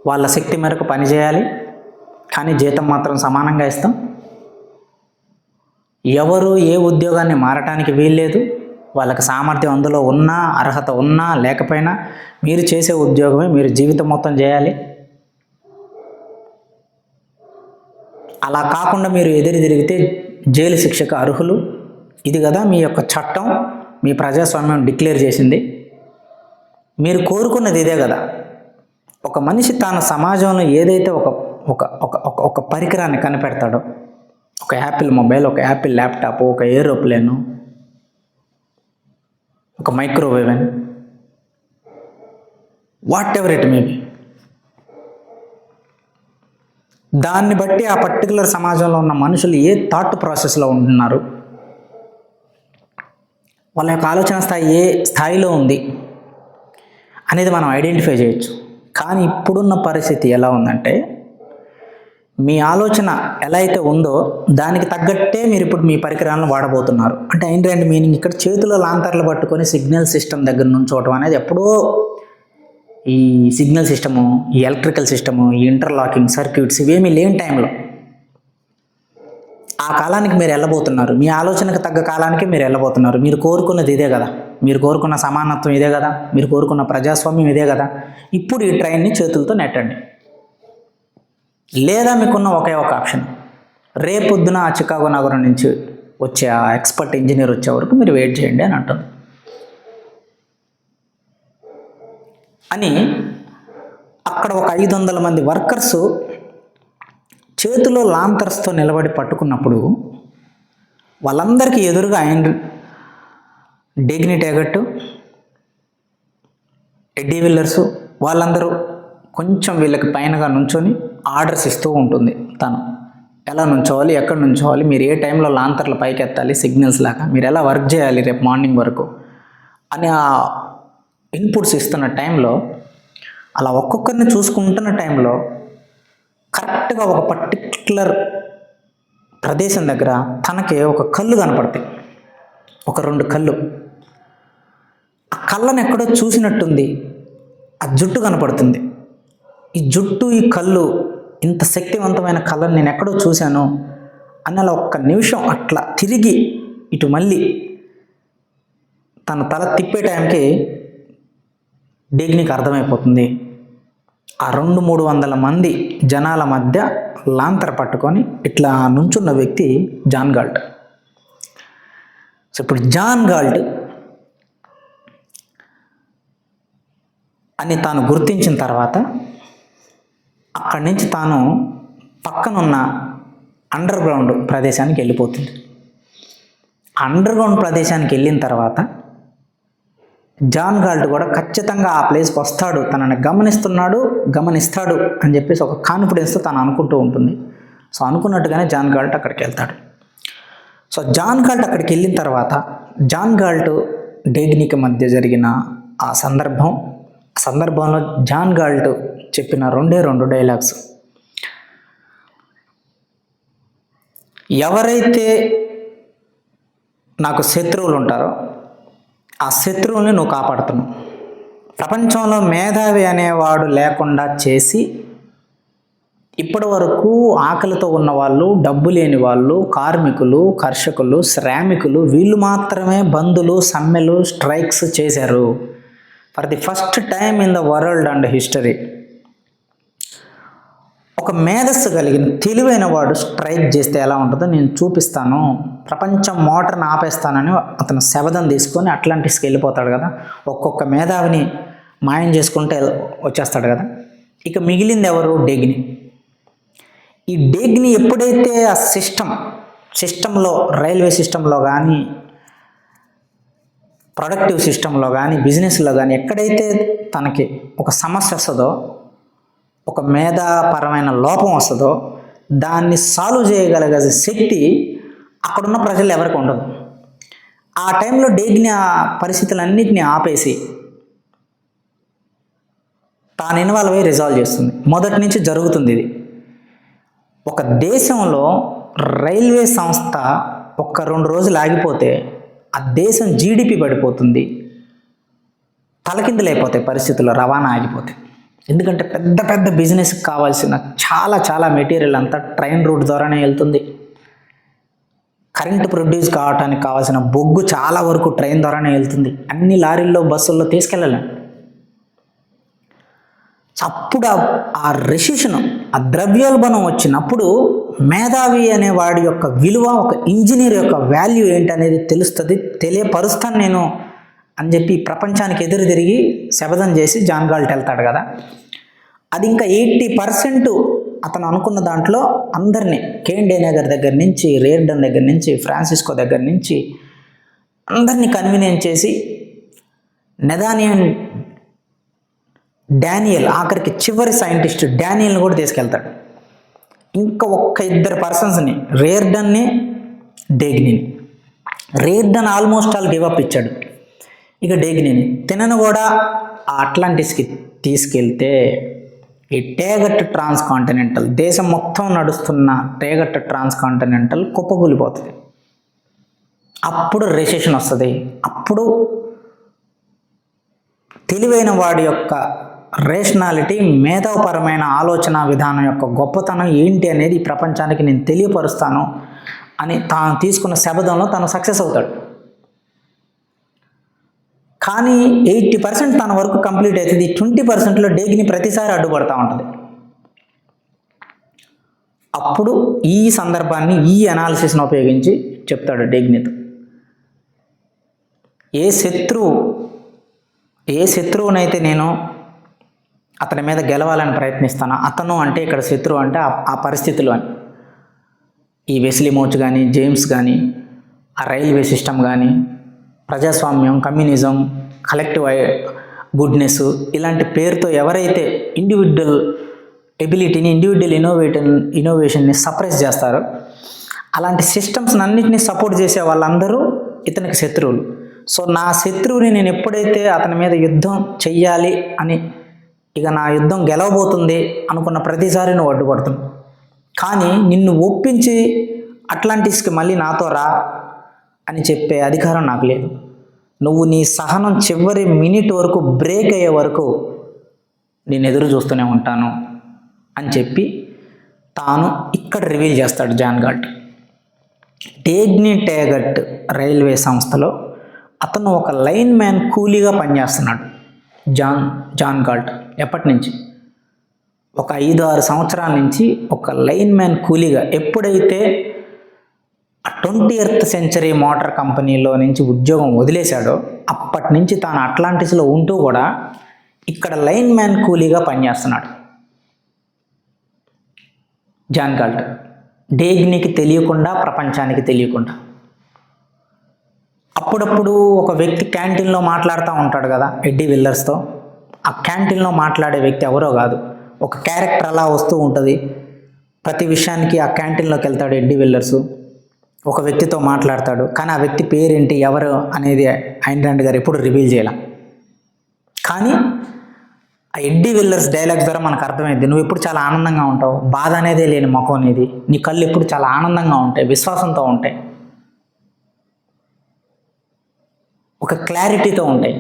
వాళ్ళ శక్తి మేరకు పనిచేయాలి, కానీ జీతం మాత్రం సమానంగా ఇస్తాం, ఎవరు ఏ ఉద్యోగాన్ని మారటానికి వీల్లేదు, వాళ్ళకి సామర్థ్యం అందులో ఉన్నా, అర్హత ఉన్నా లేకపోయినా మీరు చేసే ఉద్యోగమే మీరు జీవితం మొత్తం చేయాలి. అలా కాకుండా మీరు ఎదురు తిరిగితే జైలు శిక్షకు అర్హులు. ఇది కదా మీ యొక్క చట్టం, మీ ప్రజాస్వామ్యం డిక్లేర్ చేసింది. మీరు కోరుకున్నది ఇదే కదా. ఒక మనిషి తన సమాజంలో ఏదైతే ఒక పరికరాన్ని కనిపెడతాడో, ఒక యాపిల్ మొబైల్, ఒక యాపిల్ ల్యాప్టాప్, ఒక ఏరోప్లేను, ఒక microwave, what ever it may be, దాన్ని బట్టి ఆ పర్టికులర్ సమాజంలో ఉన్న మనుషులు ఏ థాట్ ప్రాసెస్లో ఉంటున్నారు, వాళ్ళ యొక్క ఆలోచన స్థాయి ఏ స్థాయిలో ఉంది అనేది మనం ఐడెంటిఫై చేయొచ్చు. కానీ ఇప్పుడున్న పరిస్థితి ఎలా ఉందంటే, మీ ఆలోచన ఎలా అయితే ఉందో దానికి తగ్గట్టే మీరు ఇప్పుడు మీ పరికరాలను వాడబోతున్నారు. అంటే ఏంటంటే మీనింగ్, ఇక్కడ చేతిలో లాంతర్లు పట్టుకొని సిగ్నల్ సిస్టమ్ దగ్గర నుంచోవటం అనేది ఎప్పుడో ఈ సిగ్నల్ సిస్టము, ఈ ఎలక్ట్రికల్ సిస్టము, ఈ ఇంటర్లాకింగ్ సర్క్యూట్స్ ఇవేమీ లేని టైంలో ఆ కాలానికి మీరు వెళ్ళబోతున్నారు. మీ ఆలోచనకు తగ్గ కాలానికి మీరు వెళ్ళబోతున్నారు. మీరు కోరుకున్నది ఇదే కదా, మీరు కోరుకున్న సమానత్వం ఇదే కదా, మీరు కోరుకున్న ప్రజాస్వామ్యం ఇదే కదా. ఇప్పుడు ఈ ట్రైన్ని చేతులతో నెట్టండి. లేదా మీకున్న ఒకే ఒక ఆప్షన్, రేపొద్దున ఆ చికాగో నగరం నుంచి వచ్చే ఆ ఎక్స్పర్ట్ ఇంజనీర్ వచ్చే వరకు మీరు వెయిట్ చేయండి అని అంటుంది. అని అక్కడ ఒక 500 మంది వర్కర్సు చేతిలో లాంతర్స్తో నిలబడి పట్టుకున్నప్పుడు వాళ్ళందరికీ ఎదురుగా డేగ్ని టేగట్, ఎడ్డీ విల్లర్సు వాళ్ళందరూ కొంచెం వీళ్ళకి పైనగా నుంచొని ఆర్డర్స్ ఇస్తూ ఉంటుంది. తను ఎలా నుంచోవాలి, ఎక్కడ నుంచోవాలి, మీరు ఏ టైంలో లాంతర్లు పైకి ఎత్తాలి, సిగ్నల్స్ లాగా మీరు ఎలా వర్క్ చేయాలి రేపు మార్నింగ్ వరకు అని ఆ ఇన్పుట్స్ ఇస్తున్న టైంలో, అలా ఒక్కొక్కరిని చూసుకుంటున్న టైంలో కరెక్ట్గా ఒక పర్టిక్యులర్ ప్రదేశం దగ్గర తనకి ఒక కళ్ళు కనపడతాయి, ఒక 2 కళ్ళు. ఆ కళ్ళను ఎక్కడో చూసినట్టుంది, ఆ జుట్టు కనపడుతుంది. ఈ జుట్టు, ఈ కళ్ళు, ఇంత శక్తివంతమైన కళ్ళను నేను ఎక్కడో చూశాను అని అలా ఒక్క నిమిషం అట్లా తిరిగి ఇటు మళ్ళీ తన తల తిప్పే టైంకి డేగ్నికి అర్థమైపోతుంది ఆ 200-300 మంది జనాల మధ్య లాంతర్ పట్టుకొని ఇట్లా నుంచున్న వ్యక్తి జాన్ గాల్ట్. సో ఇప్పుడు జాన్ గాల్ట్ అని తాను గుర్తించిన తర్వాత అక్కడి నుంచి తాను పక్కనున్న అండర్ గ్రౌండ్ ప్రదేశానికి వెళ్ళిపోతుంది. అండర్ గ్రౌండ్ ప్రదేశానికి వెళ్ళిన తర్వాత జాన్ గాల్ట్ కూడా ఖచ్చితంగా ఆ ప్లేస్కి వస్తాడు, తనని గమనిస్తాడు అని చెప్పేసి ఒక కాన్ఫిడెన్స్తో తను అనుకుంటూ ఉంటుంది. సో అనుకున్నట్టుగానే జాన్ గాల్ట్ అక్కడికి వెళ్తాడు. సో జాన్ గాల్ట్ అక్కడికి వెళ్ళిన తర్వాత జాన్ గాల్ట్ డేగ్నీకి మధ్య జరిగిన ఆ సందర్భంలో జాన్ గాల్ట్ చెప్పిన 2 డైలాగ్స్. ఎవరైతే నాకు శత్రువులు ఉంటారో ఆ శత్రువుల్ని నువ్వు కాపాడుతున్నావు. ప్రపంచంలో మేధావి అనేవాడు లేకుండా చేసి ఇప్పటి వరకు ఆకలితో ఉన్న వాళ్ళు, డబ్బు లేని వాళ్ళు, కార్మికులు, కర్షకులు, శ్రామికులు వీళ్ళు మాత్రమే బందులు, సమ్మెలు, స్ట్రైక్స్ చేశారు. For the first time in the world and history ఒక మేధస్సు కలిగిన తెలివైన వాడు స్ట్రైక్ చేస్తే ఎలా ఉంటుందో నేను చూపిస్తాను, ప్రపంచం మోటార్ని ఆపేస్తానని అతను శబదం తీసుకొని అట్లాంటిస్కి వెళ్ళిపోతాడు కదా. ఒక్కొక్క మేధావిని మాయం చేసుకుంటే వచ్చేస్తాడు కదా. ఇక మిగిలింది ఎవరు? డేగ్నీ. ఈ డేగ్నీ ఎప్పుడైతే ఆ సిస్టంలో రైల్వే సిస్టంలో కానీ, ప్రొడక్టివ్ సిస్టంలో కానీ, బిజినెస్లో కానీ ఎక్కడైతే తనకి ఒక సమస్య వస్తుందో, ఒక మేధాపరమైన లోపం వస్తుందో దాన్ని సాల్వ్ చేయగలిగే శక్తి అక్కడున్న ప్రజలు ఎవరికి ఉండదు. ఆ టైంలో డేగ్నీ ఆ పరిస్థితులన్నింటినీ ఆపేసి తాను ఇన్వాల్వ్ అయ్యి రిజాల్వ్ చేస్తుంది. మొదటి నుంచి జరుగుతుంది ఇది. ఒక దేశంలో రైల్వే సంస్థ 1-2 రోజులు ఆగిపోతే ఆ దేశం జీడిపి పడిపోతుంది, తలకిందులైపోతాయి పరిస్థితుల్లో, రవాణా ఆగిపోతాయి. ఎందుకంటే పెద్ద బిజినెస్కి కావాల్సిన చాలా మెటీరియల్ అంతా ట్రైన్ రూట్ ద్వారానే వెళ్తుంది. కరెంటు ప్రొడ్యూస్ కావడానికి కావాల్సిన బొగ్గు చాలా వరకు ట్రైన్ ద్వారానే వెళ్తుంది. అన్ని లారీల్లో, బస్సుల్లో తీసుకెళ్ళలేం. అప్పుడు ఆ రెసిషన్, ఆ ద్రవ్యోల్బణం వచ్చినప్పుడు మేధావి అనే వాడి యొక్క విలువ, ఒక ఇంజనీర్ యొక్క వాల్యూ ఏంటనేది తెలుస్తుంది. తెలియపరుస్తాను నేను అని చెప్పి ప్రపంచానికి ఎదురు తిరిగి శబదం చేసి జాన్ గాల్ట్ వెళ్తాడు కదా. అది ఇంకా 80% అతను అనుకున్న దాంట్లో అందరినీ, కేన్ డేనేగర్ దగ్గర నుంచి, రేర్డన్ దగ్గర నుంచి, ఫ్రాన్సిస్కో దగ్గర నుంచి అందరినీ కన్వీనియన్స్ చేసి నెథానియల్ డానియల్, ఆఖరికి చివరి సైంటిస్ట్ డానియల్ని కూడా తీసుకెళ్తాడు. ఇంకా 1-2 పర్సన్స్ని, రేర్డన్ని, డేగ్నీని. రేర్డన్ ఆల్మోస్ట్ ఆల్ గివ్ అప్ ఇచ్చాడు. ఇక డేగ్నీని తినను కూడా ఆ అట్లాంటిస్కి తీసుకెళ్తే ఈ టేగట్ ట్రాన్స్కాంటినెంటల్, దేశం మొత్తం నడుస్తున్న టేగట్ ట్రాన్స్కాంటినెంటల్ కుప్పకూలిపోతుంది. అప్పుడు రెసెషన్ వస్తుంది. అప్పుడు తెలివైన వాడి యొక్క రేషనాలిటీ, మేధాపరమైన ఆలోచన విధానం యొక్క గొప్పతనం ఏంటి అనేది ఈ ప్రపంచానికి నేను తెలియపరుస్తాను అని తాను తీసుకున్న శబదంలో తను సక్సెస్ అవుతాడు. కానీ 80% తన వరకు కంప్లీట్ అవుతుంది. 20%లో డేగ్నీ ప్రతిసారి అడ్డుపడతా ఉంటుంది. అప్పుడు ఈ సందర్భాన్ని, ఈ అనాలిసిస్ను ఉపయోగించి చెప్తాడు డేగ్నీతో, ఏ శత్రువునైతే నేను అతని మీద గెలవాలని ప్రయత్నిస్తాను, అతను అంటే ఇక్కడ శత్రువు అంటే ఆ పరిస్థితులు అని, ఈ వెస్లీ మోచ్ కానీ, జేమ్స్ కానీ, ఆ రైల్వే సిస్టమ్ కానీ, ప్రజాస్వామ్యం, కమ్యూనిజం, కలెక్టివ్ గుడ్నెస్ ఇలాంటి పేరుతో ఎవరైతే ఇండివిజువల్ ఎబిలిటీని, ఇండివిజువల్ ఇన్నోవేషన్ని సప్రెస్ చేస్తారో అలాంటి సిస్టమ్స్ అన్నింటినీ సపోర్ట్ చేసే వాళ్ళందరూ ఇతనికి శత్రువులు. సో నా శత్రువుని నేను ఎప్పుడైతే అతని మీద యుద్ధం చెయ్యాలి అని, ఇక నా యుద్ధం గెలవబోతుంది అనుకున్న ప్రతిసారి నువ్వు అడ్డుపడుతున్నావు. కానీ నిన్ను ఒప్పించి అట్లాంటిస్కి మళ్ళీ నాతో రా అని చెప్పే అధికారం నాకు లేదు. నువ్వు నీ సహనం చివరి మినిట్ వరకు, బ్రేక్ అయ్యే వరకు నేను ఎదురు చూస్తూనే ఉంటాను అని చెప్పి తాను ఇక్కడ రివీల్ చేస్తాడు జాన్ గాల్ట్. డేగ్నీ టేగట్ రైల్వే సంస్థలో అతను ఒక లైన్ మ్యాన్ కూలీగా పనిచేస్తున్నాడు జాన్ గాల్ట్. ఎప్పటి నుంచి? ఒక 5-6 సంవత్సరాల నుంచి ఒక లైన్ మ్యాన్ కూలీగా ఎప్పుడైతే 20th సెంచరీ మోటార్ కంపెనీలో నుంచి ఉద్యోగం వదిలేశాడో అప్పటి నుంచి తాను అట్లాంటిస్లో ఉంటూ కూడా ఇక్కడ లైన్ మ్యాన్ కూలీగా పనిచేస్తున్నాడు జాన్ గాల్ట్. డేగ్నీకి తెలియకుండా, ప్రపంచానికి తెలియకుండా. అప్పుడప్పుడు ఒక వ్యక్తి క్యాంటీన్లో మాట్లాడుతూ ఉంటాడు కదా ఎడ్డీ విల్లర్స్తో. ఆ క్యాంటీన్లో మాట్లాడే వ్యక్తి ఎవరో కాదు, ఒక క్యారెక్టర్ అలా వస్తూ ఉంటుంది. ప్రతి విషయానికి ఆ క్యాంటీన్లోకి వెళ్తాడు ఎడ్డీ విల్లర్సు, ఒక వ్యక్తితో మాట్లాడతాడు. కానీ ఆ వ్యక్తి పేరేంటి, ఎవరు అనేది ఐన్ రాండ్ గారు ఎప్పుడు రివీల్ చేయాల. కానీ ఆ ఎడ్డీ విల్లర్స్ డైలాగ్స్ ద్వారా మనకు అర్థమైంది, నువ్వు ఎప్పుడు చాలా ఆనందంగా ఉంటావు, బాధ అనేదే లేని ముఖం అనేది, నీ కళ్ళు ఎప్పుడు చాలా ఆనందంగా ఉంటాయి, విశ్వాసంతో ఉంటాయి, ఒక క్లారిటీతో ఉంటాయి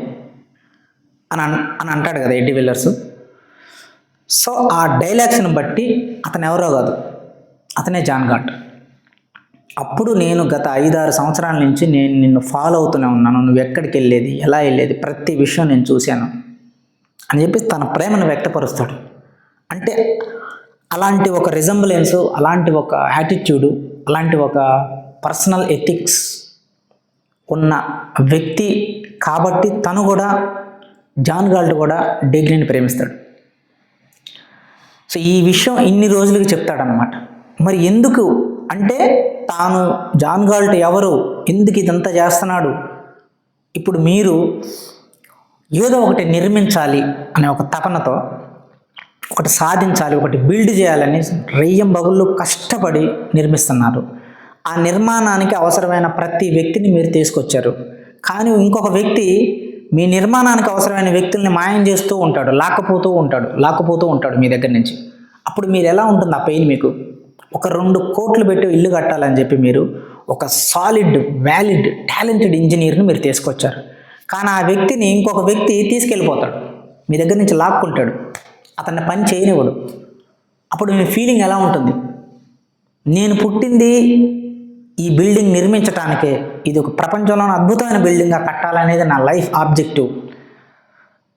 అని అంటాడు కదా ఎడ్డీ విల్లర్స్. సో ఆ డైలాగ్స్ని బట్టి అతను ఎవరో కాదు, అతనే జాన్ గాల్ట్. అప్పుడు నేను గత 5-6 సంవత్సరాల నుంచి నేను నిన్ను ఫాలో అవుతూనే ఉన్నాను, నువ్వు ఎక్కడికి వెళ్ళేది, ఎలా వెళ్ళేది, ప్రతి విషయం నేను చూశాను అని చెప్పి తన ప్రేమను వ్యక్తపరుస్తాడు. అంటే అలాంటి ఒక రిజంబులెన్స్, అలాంటి ఒక యాటిట్యూడు, అలాంటి ఒక పర్సనల్ ఎథిక్స్ ఉన్న వ్యక్తి కాబట్టి తను కూడా, జాన్ గాల్ట్ కూడా డేగ్నీని ప్రేమిస్తాడు. సో ఈ విషయం ఇన్ని రోజులకి చెప్తాడనమాట. మరి ఎందుకు అంటే తాను జాన్ గాల్ట్ ఎవరు, ఎందుకు ఇదంతా చేస్తున్నాడు, ఇప్పుడు మీరు ఏదో ఒకటి నిర్మించాలి అనే ఒక తపనతో, ఒకటి సాధించాలి, ఒకటి బిల్డ్ చేయాలని రెయ్యం బగుళ్ళు కష్టపడి నిర్మిస్తున్నారు. ఆ నిర్మాణానికి అవసరమైన ప్రతి వ్యక్తిని మీరు తీసుకొచ్చారు. కానీ ఇంకొక వ్యక్తి మీ నిర్మాణానికి అవసరమైన వ్యక్తుల్ని మాయం చేస్తూ ఉంటాడు, లాక్కుపోతూ ఉంటాడు మీ దగ్గర నుంచి. అప్పుడు మీరు ఎలా ఉంటుంది ఆ పెయిన్ మీకు? ఒక 2 కోట్లు పెట్టి ఇల్లు కట్టాలని చెప్పి మీరు ఒక సాలిడ్, వ్యాలిడ్, టాలెంటెడ్ ఇంజనీర్ని మీరు తీసుకొచ్చారు. కానీ ఆ వ్యక్తిని ఇంకొక వ్యక్తి తీసుకెళ్ళిపోతాడు, మీ దగ్గర నుంచి లాక్కుంటాడు, అతన్ని పని చేయనివ్వడు. అప్పుడు మీ ఫీలింగ్ ఎలా ఉంటుంది? నేను పుట్టింది ఈ బిల్డింగ్ నిర్మించడానికే, ఇది ఒక ప్రపంచంలోని అద్భుతమైన బిల్డింగ్గా కట్టాలనేది నా లైఫ్ ఆబ్జెక్టివ్.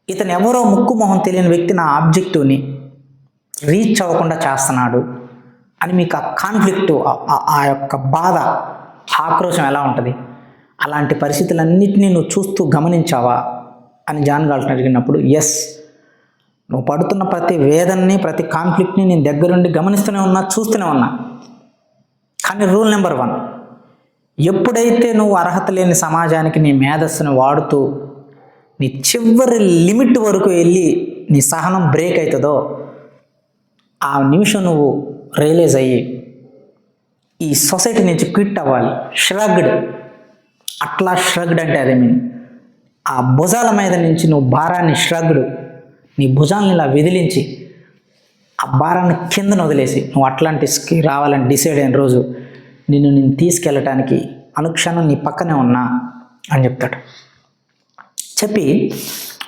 ఇతను ఎవరో ముక్కు మొహం తెలియని వ్యక్తి నా ఆబ్జెక్టివ్ని రీచ్ అవ్వకుండా చేస్తున్నాడు అని మీకు ఆ కాన్ఫ్లిక్టు, ఆ యొక్క బాధ, ఆక్రోశం ఎలా ఉంటుంది? అలాంటి పరిస్థితులన్నింటినీ నువ్వు చూస్తూ గమనించావా అని జాన్ గాల్ట్ని అడిగినప్పుడు, ఎస్, నువ్వు పడుతున్న ప్రతి వేదనని, ప్రతి కాన్ఫ్లిక్ట్ని నేను దగ్గరుండి గమనిస్తూనే ఉన్నా, చూస్తూనే ఉన్నా. కానీ రూల్ నెంబర్ 1, ఎప్పుడైతే నువ్వు అర్హత లేని సమాజానికి నీ మేధస్సుని వాడుతూ నీ చివరి లిమిట్ వరకు వెళ్ళి నీ సహనం బ్రేక్ అవుతుందో ఆ నిమిషం నువ్వు రియలైజ్ అయ్యి ఈ సొసైటీ నుంచి క్విట్ అవ్వాలి. ష్రగ్డ్, అట్లా ష్రగ్డ్ అంటే అదే మీన్. ఆ భుజాల మీద నుంచి నువ్వు భారాన్ని నీ భుజాలను ఇలా విదిలించి ఆ భారాన్ని కిందను వదిలేసి నువ్వు అట్లాంటిస్కి రావాలని డిసైడ్ అయిన రోజు నేను తీసుకెళ్ళటానికి అనుక్షణం నీ పక్కనే ఉన్నా అని చెప్తాడు. చెప్పి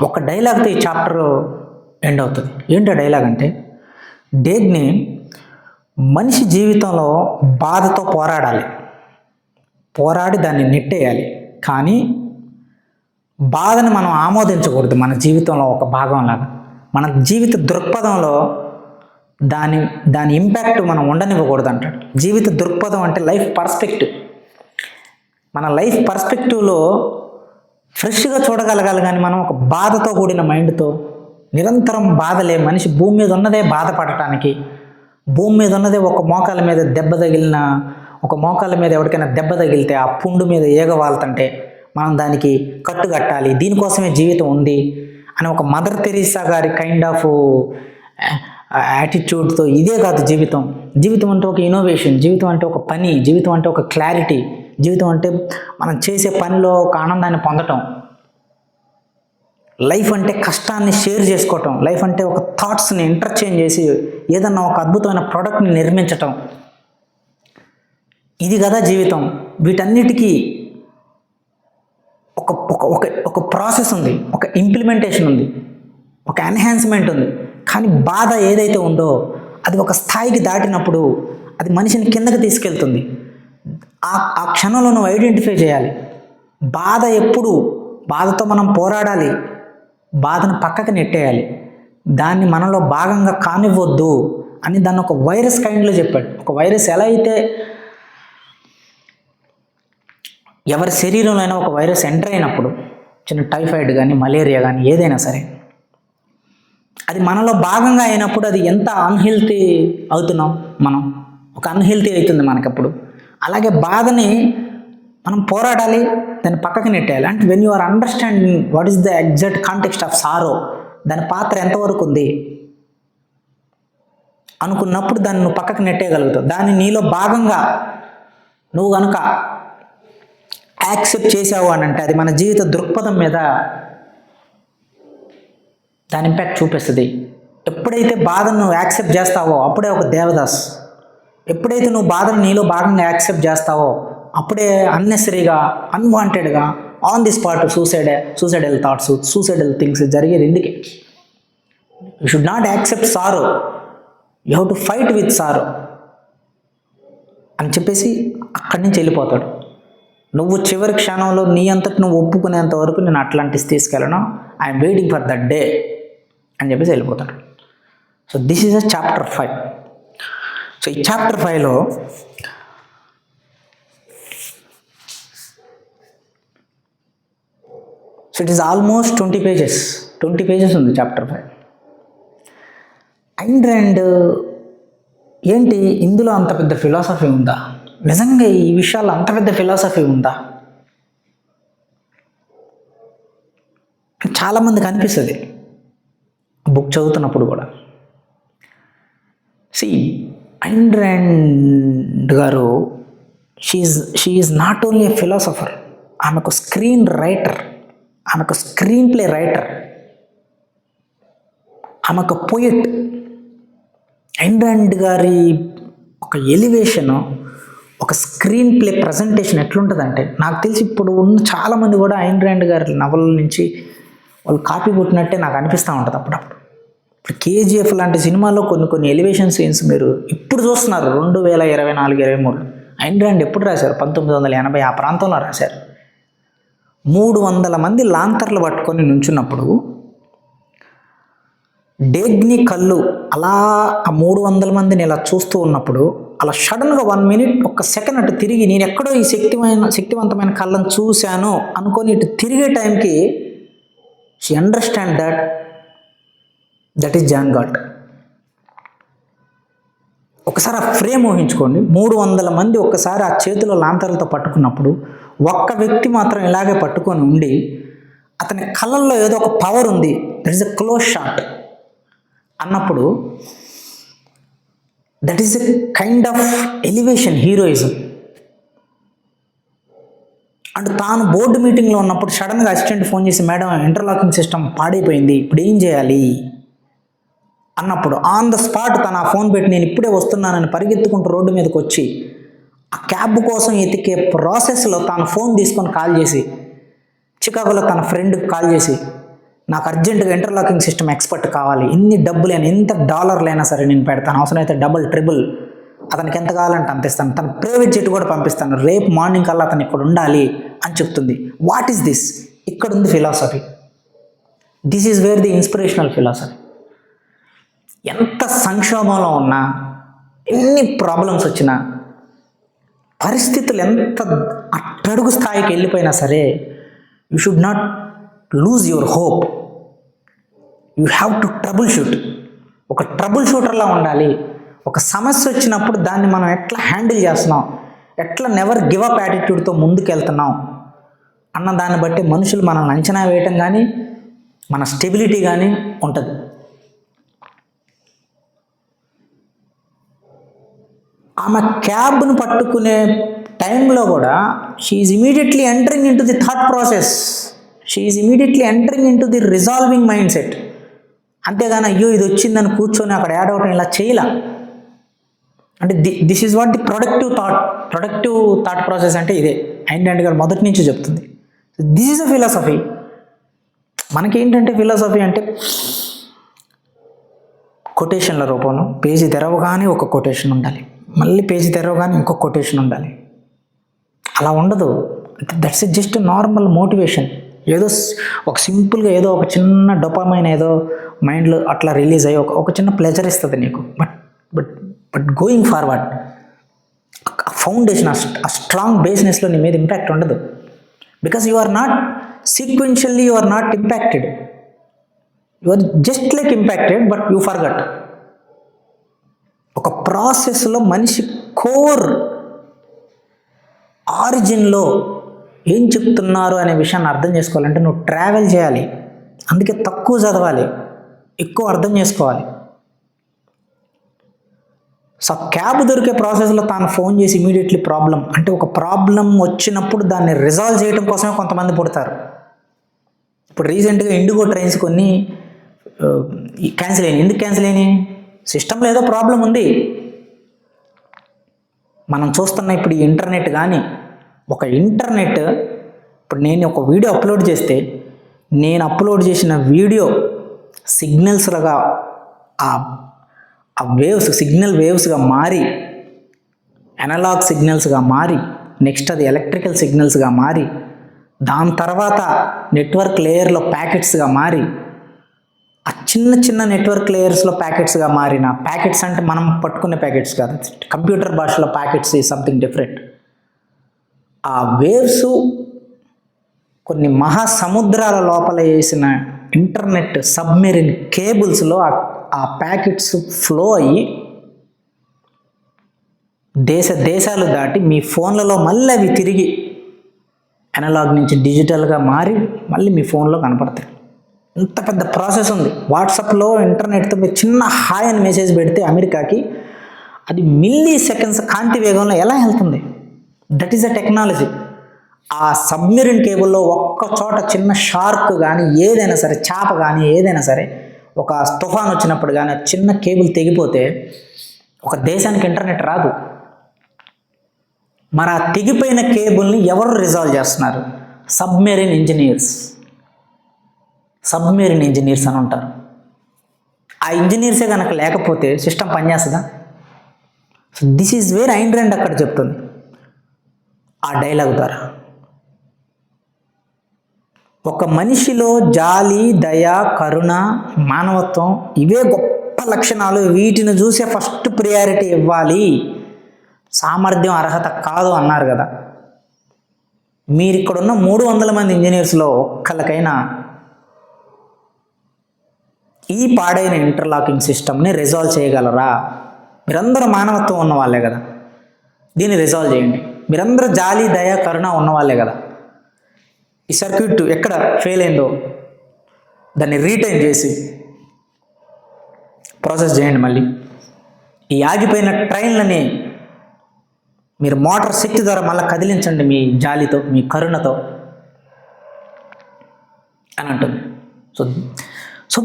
ఒక డైలాగ్తో ఈ చాప్టర్ ఎండ్ అవుతుంది. ఏంటో డైలాగ్ అంటే, డేగ్ని మనిషి జీవితంలో బాధతో పోరాడి దాన్ని నెట్టేయాలి. కానీ బాధను మనం ఆమోదించకూడదు మన జీవితంలో ఒక భాగంలాగా. మన జీవిత దృక్పథంలో దాని ఇంపాక్ట్ మనం ఉండనివ్వకూడదు అంటాడు. జీవిత దృక్పథం అంటే లైఫ్ పర్స్పెక్టివ్. మన లైఫ్ పర్స్పెక్టివ్లో ఫ్రెష్గా చూడగలగాలి. కానీ మనం ఒక బాధతో కూడిన మైండ్తో నిరంతరం బాధలే, మనిషి భూమి మీద ఉన్నదే బాధపడటానికి, భూమి మీద ఉన్నదే ఒక మోకాల మీద ఎవరికైనా దెబ్బ తగిలితే ఆ పుండు మీద ఏగవాలుతుంటే మనం దానికి కట్టుకట్టాలి, దీనికోసమే జీవితం ఉంది అని ఒక మదర్ తెరీసా గారి కైండ్ ఆఫ్ యాటిట్యూడ్తో, ఇదే కాదు జీవితం. జీవితం అంటే ఒక ఇన్నోవేషన్, జీవితం అంటే ఒక పని, జీవితం అంటే ఒక క్లారిటీ, జీవితం అంటే మనం చేసే పనిలో ఒక ఆనందాన్ని పొందటం, లైఫ్ అంటే కష్టాన్ని షేర్ చేసుకోవటం, లైఫ్ అంటే ఒక థాట్స్ని ఇంటర్చేంజ్ చేసి ఏదన్నా ఒక అద్భుతమైన ప్రోడక్ట్ని నిర్మించటం, ఇది కదా జీవితం. వీటన్నిటికీ ఒక ప్రాసెస్ ఉంది, ఒక ఇంప్లిమెంటేషన్ ఉంది, ఒక ఎన్హాన్స్మెంట్ ఉంది. కానీ బాధ ఏదైతే ఉందో అది ఒక స్థాయికి దాటినప్పుడు అది మనిషిని కిందకి తీసుకెళ్తుంది. ఆ క్షణంలో నువ్వు ఐడెంటిఫై చేయాలి. బాధతో మనం పోరాడాలి, బాధను పక్కకి నెట్టేయాలి. దాన్ని మనలో భాగంగా కానివ్వద్దు అని దాన్ని ఒక వైరస్ కైండ్లో చెప్పాడు. ఒక వైరస్ ఎలా అయితే ఎవరి శరీరంలో అయినా ఒక వైరస్ ఎంటర్ అయినప్పుడు, చిన్న టైఫాయిడ్ కానీ మలేరియా కానీ ఏదైనా సరే, అది మనలో భాగంగా అయినప్పుడు అది ఎంత అన్హెల్తీ అవుతున్నాం మనం, ఒక అన్హెల్తీ అవుతుంది మనకప్పుడు. అలాగే బాధని మనం పోరాడాలి, దాన్ని పక్కకి నెట్టేయాలి. అంటే when you are understanding what is the exact context of sorrow, దాని పాత్ర ఎంతవరకు ఉంది అనుకున్నప్పుడు దాన్ని నువ్వు పక్కకి నెట్టేయగలుగుతావు. దాన్ని నీలో భాగంగా నువ్వు కనుక యాక్సెప్ట్ చేసావు అని అంటే అది మన జీవిత దృక్పథం మీద దాని ఇంపాక్ట్ చూపిస్తుంది. ఎప్పుడైతే బాధను నువ్వు యాక్సెప్ట్ చేస్తావో అప్పుడే ఒక దేవదాస్. ఎప్పుడైతే నువ్వు బాధను నీలో భాగంగా యాక్సెప్ట్ చేస్తావో అప్పుడే అన్నెసరీగా, అన్వాంటెడ్గా, on the spot suicidal thoughts, suicidal things జరిగేది ఎందుకే? You should not accept sorrow, you have to fight with sorrow అని చెప్పేసి అక్కడి నుంచి వెళ్ళిపోతాడు. నువ్వు చివరి క్షణంలో నీ అంతటి నువ్వు ఒప్పుకునేంత వరకు నేను అట్లాంటిస్ తీసుకెళ్ళను, I'm waiting for that day అని చెప్పేసి వెళ్ళిపోతాడు. So this is a chapter 5. So ఈ చాప్టర్ 5లో so it is almost 20 pages ఉంది చాప్టర్ 5. అండ్ ఏంటి ఇందులో అంత పెద్ద ఫిలాసఫీ ఉందా? నిజంగా ఈ విషయాల్లో అంత పెద్ద ఫిలాసఫీ ఉందా? చాలామందికి అనిపిస్తుంది బుక్ చదువుతున్నప్పుడు కూడా. ఐన్ ర్యాండ్ గారు she is not only a philosopher, ఆమెకు స్క్రీన్ రైటర్, ఆమెకు స్క్రీన్ ప్లే రైటర్, ఆమెకు పోయెట్. ఐన్ ర్యాండ్ గారి ఒక ఎలివేషను, ఒక స్క్రీన్ ప్లే ప్రజెంటేషన్ ఎట్లుంటుందంటే, నాకు తెలిసి ఇప్పుడు ఉన్న చాలామంది కూడా ఐన్ ర్యాండ్ గారి నవల నుంచి వాళ్ళు కాపీ కొట్టినట్టే నాకు అనిపిస్తూ ఉంటుంది అప్పుడప్పుడు. ఇప్పుడు కేజీఎఫ్ లాంటి సినిమాలో కొన్ని ఎలివేషన్ సీన్స్ మీరు ఇప్పుడు చూస్తున్నారు 2024-23. ఐన్ ర్యాండ్ ఎప్పుడు రాశారు? 1980 ఆ ప్రాంతంలో రాశారు. 300 మంది లాంతర్లు పట్టుకొని నుంచున్నప్పుడు డేగ్ని కళ్ళు అలా ఆ 300 మందిని ఇలా చూస్తూ ఉన్నప్పుడు అలా సడన్గా 1 minute, 1 second అటు తిరిగి నేను ఎక్కడో ఈ శక్తివంతమైన కళ్ళను చూశాను అనుకొని ఇటు తిరిగే టైంకి she understand that is John Galt. ఒకసారి ఆ ఫ్రేమ్ ఊహించుకోండి. 300 మంది ఒక్కసారి ఆ చేతిలో లాంతర్లతో పట్టుకున్నప్పుడు ఒక్క వ్యక్తి మాత్రం ఇలాగే పట్టుకొని ఉండి అతని కళ్ళల్లో ఏదో ఒక పవర్ ఉంది, that is a close shot అన్నప్పుడు that is a kind of elevation, heroism. అంటే తాను బోర్డు మీటింగ్లో ఉన్నప్పుడు సడన్గా అసిస్టెంట్ ఫోన్ చేసి, మేడం ఇంటర్లాకింగ్ సిస్టమ్ పాడైపోయింది, ఇప్పుడు ఏం చేయాలి అన్నప్పుడు ఆన్ ద స్పాట్ తను ఆ ఫోన్ పెట్టి నేను ఇప్పుడే వస్తున్నానని పరిగెత్తుకుంటూ రోడ్డు మీదకి వచ్చి ఆ క్యాబ్ కోసం ఎతికే ప్రాసెస్లో తాను ఫోన్ తీసుకొని కాల్ చేసి చికాగోలో తన ఫ్రెండ్కి కాల్ చేసి, నాకు అర్జెంటుగా ఇంటర్లాకింగ్ సిస్టమ్ ఎక్స్పర్ట్ కావాలి, ఇన్ని డబ్బులైనా ఎంత $1 సరే నేను పెడతాను, అవసరమైతే డబుల్ ట్రిపుల్ అతనికి ఎంత కావాలంటే అంత ఇస్తాను, తన ప్రైవేట్ జెట్ కూడా పంపిస్తాను, రేపు మార్నింగ్ కల్లా అతను ఇక్కడ ఉండాలి అని చెప్తుంది. What is this? ఇక్కడ ఉంది philosophy. This is wear the inspirational philosophy. ఎంత సంక్షోభంలో ఉన్నా, ఎన్ని ప్రాబ్లమ్స్ వచ్చినా, పరిస్థితులు ఎంత అట్టడుగు స్థాయికి వెళ్ళిపోయినా సరే, you should not lose your hope. You have to trouble shoot. ఒక ట్రబుల్ షూటర్లా ఉండాలి. ఒక సమస్య వచ్చినప్పుడు దాన్ని మనం ఎట్లా హ్యాండిల్ చేస్తున్నాం, ఎట్లా నెవర్ గివ్ అప్ యాటిట్యూడ్తో ముందుకెళ్తున్నాం అన్న దాన్ని బట్టి మనుషులు మనల్ని అంచనా వేయటం కానీ మన స్టెబిలిటీ కానీ ఉంటుంది. ఆమె క్యాబ్ను పట్టుకునే టైంలో కూడా she is immediately entering in to the thought process, she is immediately entering in to the resolving mind set. అంతేగాని అయ్యో ఇది వచ్చిందని కూర్చొని అక్కడ యాడ్ అవటం ఇలా చేయలే. అంటే this is what the productive thought process అంటే ఇదే. ఐన్ ర్యాండ్ గారు మొదటి నుంచి చెప్తుంది. This is a philosophy. మనకేంటంటే ఫిలాసఫీ అంటే కొటేషన్ల రూపంలో పేజీ తెరవగానే ఒక కొటేషన్ ఉండాలి, మళ్ళీ పేజీ తెరవగానే ఇంకొక కొటేషన్ ఉండాలి. అలా ఉండదు. That's just normal motivation. ఏదో ఒక సింపుల్గా ఏదో ఒక చిన్న డొపామైన్ ఏదో మైండ్లో అట్లా రిలీజ్ అయ్యి ఒక చిన్న ప్లెజర్ ఇస్తుంది నీకు. But but but going forward foundation, ఆ స్ట్రాంగ్ బేస్నెస్లో నీ మీద ఇంపాక్ట్ ఉండదు. Because you are not sequentially, you are not impacted, you are just like impacted, but you forgot. ఒక ప్రాసెస్లో మనిషి కోర్ ఆరిజిన్లో ఏం చెప్తున్నారు అనే విషయాన్ని అర్థం చేసుకోవాలంటే నువ్వు ట్రావెల్ చేయాలి. అందుకే తక్కువ చదవాలి, ఎక్కువ అర్థం చేసుకోవాలి. సో క్యాబ్ దొరికే ప్రాసెస్లో తాను ఫోన్ చేసి ఇమీడియట్లీ ప్రాబ్లం అంటే ఒక ప్రాబ్లం వచ్చినప్పుడు దాన్ని రిజాల్వ్ చేయడం కోసమే కొంతమంది పుడతారు. ఇప్పుడు రీసెంట్గా ఇండిగో ట్రైన్స్ కొన్ని క్యాన్సిల్ అయినాయి. ఎందుకు క్యాన్సిల్ అయినాయి? సిస్టంలో ఏదో ప్రాబ్లం ఉంది. మనం చూస్తున్న ఇప్పుడు ఈ ఇంటర్నెట్ కానీ, ఒక ఇంటర్నెట్, ఇప్పుడు నేను ఒక వీడియో అప్లోడ్ చేస్తే నేను అప్లోడ్ చేసిన వీడియో సిగ్నల్స్లుగా ఆ వేవ్స్, సిగ్నల్ వేవ్స్గా మారి, అనలాగ్ సిగ్నల్స్గా మారి, నెక్స్ట్ అది ఎలక్ట్రికల్ సిగ్నల్స్గా మారి, దాని తర్వాత నెట్వర్క్ లేయర్లో ప్యాకెట్స్గా మారి, ఆ చిన్న చిన్న నెట్వర్క్ లేయర్స్లో ప్యాకెట్స్గా మారిన ప్యాకెట్స్ అంటే మనం పట్టుకునే ప్యాకెట్స్ కాదు, కంప్యూటర్ భాషలో ప్యాకెట్స్ ఈ సంథింగ్ డిఫరెంట్. ఆ వేవ్స్ కొన్ని మహాసముద్రాల లోపల వేసిన ఇంటర్నెట్ సబ్మెరీన్ కేబుల్స్లో ఆ ప్యాకెట్స్ ఫ్లో అయ్యి దేశాలు దాటి మీ ఫోన్లలో మళ్ళీ అవి తిరిగి అనలాగ్ నుంచి డిజిటల్గా మారి మళ్ళీ మీ ఫోన్లో కనపడతాయి. ఇంత పెద్ద ప్రాసెస్ ఉంది. వాట్సాప్లో ఇంటర్నెట్తో మీరు చిన్న హాయ్ అని మెసేజ్ పెడితే అమెరికాకి అది మిల్లీ సెకండ్స్ కాంతి వేగంలో ఎలా వెళ్తుంది? That is a technology. ఆ సబ్మెరీన్ కేబుల్లో ఒక్క చోట చిన్న షార్క్ కానీ ఏదైనా సరే, చేప కానీ ఏదైనా సరే, ఒక తుఫాన్ వచ్చినప్పుడు కానీ చిన్న కేబుల్ తెగిపోతే ఒక దేశానికి ఇంటర్నెట్ రాదు. మరి ఆ తెగిపోయిన కేబుల్ని ఎవరు రిజాల్వ్ చేస్తున్నారు? సబ్మెరీన్ ఇంజనీర్స్ అని ఉంటారు. ఆ ఇంజనీర్సే కనుక లేకపోతే సిస్టమ్ పనిచేస్తుందా? So this is where Ayn rand అక్కడ చెప్తుంది ఆ డైలాగ్ ద్వారా. ఒక మనిషిలో జాలి, దయ, కరుణ, మానవత్వం ఇవే గొప్ప లక్షణాలు. వీటిని చూసే ఫస్ట్ ప్రియారిటీ ఇవ్వాలి. సామర్థ్యం, అర్హత కాదు అన్నారు కదా. మీరు ఇక్కడున్న 300 మంది ఇంజనీర్స్లో ఒక్కళ్ళకైనా ఈ పాడైన ఇంటర్లాకింగ్ సిస్టమ్ని రిజాల్వ్ చేయగలరా? మీరందరూ మానవత్వం ఉన్న వాళ్ళే కదా, దీన్ని రిజాల్వ్ చేయండి. మీరందరూ జాలి, దయ, కరుణ ఉన్నవాళ్ళే కదా. ఈ సర్క్యూట్ ఎక్కడ ఫెయిల్ అయిందో దాన్ని రీటైన్ చేసి ప్రాసెస్ చేయండి. మళ్ళీ ఈ ఆగిపోయిన ట్రైన్లని మీరు మోటార్ శక్తి ద్వారా మళ్ళీ కదిలించండి మీ జాలితో, మీ కరుణతో అని అంటుంది. సో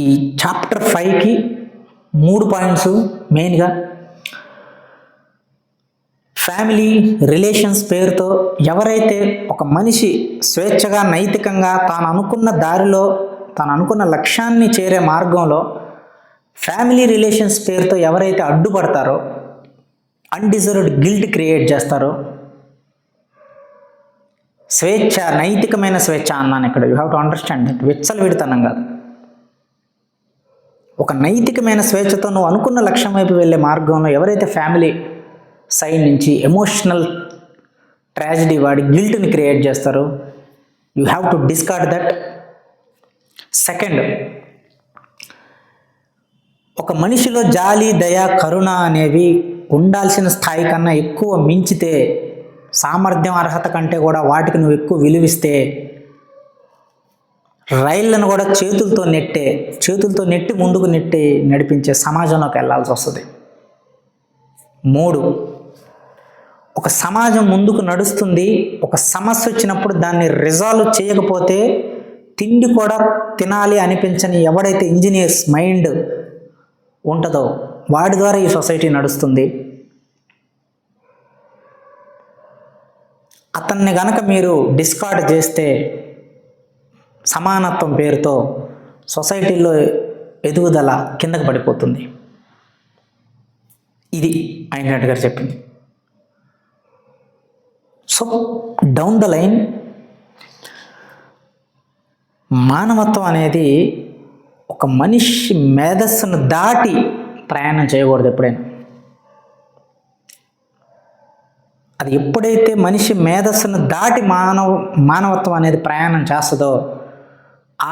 ఈ చాప్టర్ 5కి 3 పాయింట్స్ మెయిన్గా. ఫ్యామిలీ రిలేషన్స్ పేరుతో ఎవరైతే ఒక మనిషి స్వేచ్ఛగా, నైతికంగా తాను అనుకున్న దారిలో, తాను అనుకున్న లక్ష్యాన్ని చేరే మార్గంలో ఫ్యామిలీ రిలేషన్స్ పేరుతో ఎవరైతే అడ్డుపడతారో, అన్డిజర్వ్డ్ గిల్ట్ క్రియేట్ చేస్తారో, స్వేచ్ఛ, నైతికమైన స్వేచ్ఛ అన్నాను ఇక్కడ. You have to understand that. విచ్చలవిడితనం కాదు. ఒక నైతికమైన స్వేచ్ఛతో నువ్వు అనుకున్న లక్ష్యం వైపు వెళ్ళే మార్గంలో ఎవరైతే ఫ్యామిలీ సైడ్ నుంచి ఎమోషనల్ ట్రాజడీ వాడి గిల్ట్ని క్రియేట్ చేస్తారో, you have to discard that. Second, ఒక మనిషిలో జాలి, దయ, కరుణ అనేవి ఉండాల్సిన స్థాయి కన్నా ఎక్కువ మించితే, సామర్థ్యం, అర్హత కంటే కూడా వాటికి నువ్వు ఎక్కువ విలువిస్తే, రైళ్లను కూడా చేతులతో నెట్టి ముందుకు నడిపించే సమాజంలోకి వెళ్ళాల్సి వస్తుంది. 3, ఒక సమాజం ముందుకు నడుస్తుంది. ఒక సమస్య వచ్చినప్పుడు దాన్ని రిజాల్వ్ చేయకపోతే తిండి కూడా తినాలి అనిపించని ఎవడైతే ఇంజనీర్స్ మైండ్ ఉంటుందో వాడి ద్వారా ఈ సొసైటీ నడుస్తుంది. అతన్ని గనక మీరు డిస్కార్డ్ చేస్తే సమానత్వం పేరుతో సొసైటీలో ఎదుగుదల కిందకు పడిపోతుంది. ఇది ఐన్ ర్యాండ్ గారు చెప్పింది. సో డౌన్ ద లైన్ మానవత్వం అనేది ఒక మనిషి మేధస్సును దాటి ప్రయాణం చేయకూడదు ఎప్పుడైనా. అది ఎప్పుడైతే మనిషి మేధస్సును దాటి మానవత్వం అనేది ప్రయాణం చేస్తుందో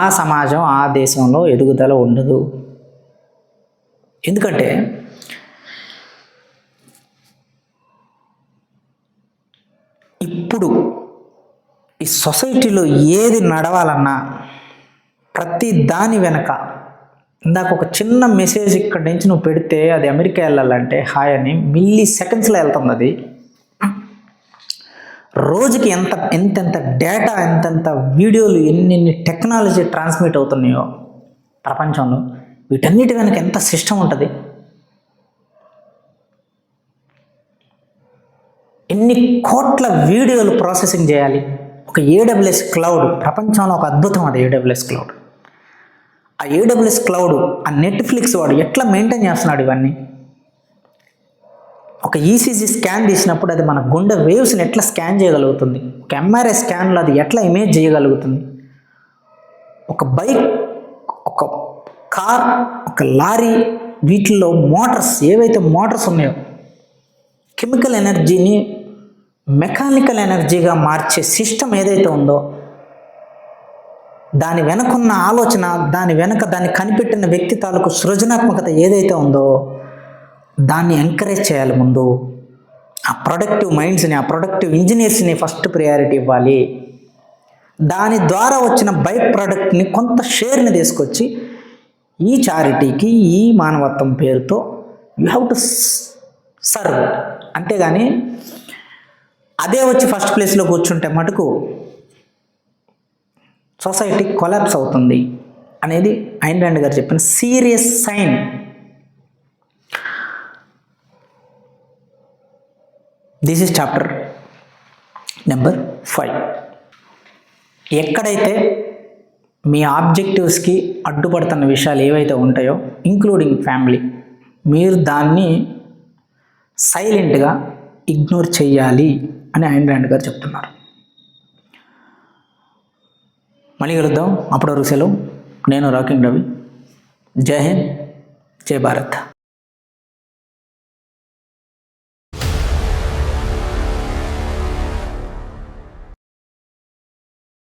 ఆ సమాజం, ఆ దేశంలో ఎదుగుదల ఉండదు. ఎందుకంటే ఇప్పుడు ఈ సొసైటీలో ఏది నడవాలన్నా ప్రతి దాని వెనక, ఇందాక ఒక చిన్న మెసేజ్ ఇక్కడి నుంచి నువ్వు పెడితే అది అమెరికా వెళ్ళాలంటే హాయ్ అని మిల్లీ సెకండ్స్లో వెళ్తుంది. అది రోజుకి ఎంతెంత డేటా, ఎంతెంత వీడియోలు, ఎన్ని టెక్నాలజీ ట్రాన్స్మిట్ అవుతున్నాయో ప్రపంచంలో, వీటన్నిటి వెనక ఎంత సిస్టమ్ ఉంటుంది. ఎన్ని కోట్ల వీడియోలు ప్రాసెసింగ్ చేయాలి. ఒక AWS క్లౌడ్ ప్రపంచంలో ఒక అద్భుతం. అది AWS క్లౌడ్. ఆ AWS క్లౌడ్, ఆ నెట్ఫ్లిక్స్ వాడు ఎట్లా మెయింటైన్ చేస్తున్నాడు ఇవన్నీ. ఒక ECG స్కాన్ తీసినప్పుడు అది మన గుండె వేవ్స్ని ఎట్లా స్కాన్ చేయగలుగుతుంది. ఒక MRI స్కాన్లో అది ఎట్లా ఇమేజ్ చేయగలుగుతుంది. ఒక బైక్, ఒక కార్, ఒక లారీ, వీటిల్లో మోటార్స్, ఏవైతే మోటార్స్ ఉన్నాయో కెమికల్ ఎనర్జీని మెకానికల్ ఎనర్జీగా మార్చే సిస్టమ్ ఏదైతే ఉందో, దాని వెనకున్న ఆలోచన, దాన్ని కనిపెట్టిన వ్యక్తి తాలూకు సృజనాత్మకత ఏదైతే ఉందో దాన్ని ఎంకరేజ్ చేయాలి. ముందు ఆ ప్రొడక్టివ్ మైండ్స్ని, ఆ ప్రొడక్టివ్ ఇంజనీర్స్ని ఫస్ట్ ప్రయారిటీ ఇవ్వాలి. దాని ద్వారా వచ్చిన బై ప్రోడక్ట్ని కొంత షేర్ని తీసుకొచ్చి ఈ చారిటీకి, ఈ మానవత్వం పేరుతో యూ హ్యావ్ టు సర్వ్. అంతేగాని అదే వచ్చి ఫస్ట్ ప్లేస్లో కూర్చుంటే మటుకు సొసైటీ కొలాప్స్ అవుతుంది అనేది ఐన్ ర్యాండ్ గారు చెప్పిన serious sign. This is chapter number 5. ఎక్కడైతే మీ ఆబ్జెక్టివ్స్కి అడ్డుపడుతున్న విషయాలు ఏవైతే ఉంటాయో, ఇంక్లూడింగ్ ఫ్యామిలీ, మీరు దాన్ని సైలెంట్గా ఇగ్నోర్ చెయ్యాలి అని ఐన్ ర్యాండ్ గారు చెప్తున్నారు. మళ్ళీ కలుద్దాం. అప్పటి వరకు సెలవు. నేను రాకింగ్ రవి. జై హింద్, జై భారత్.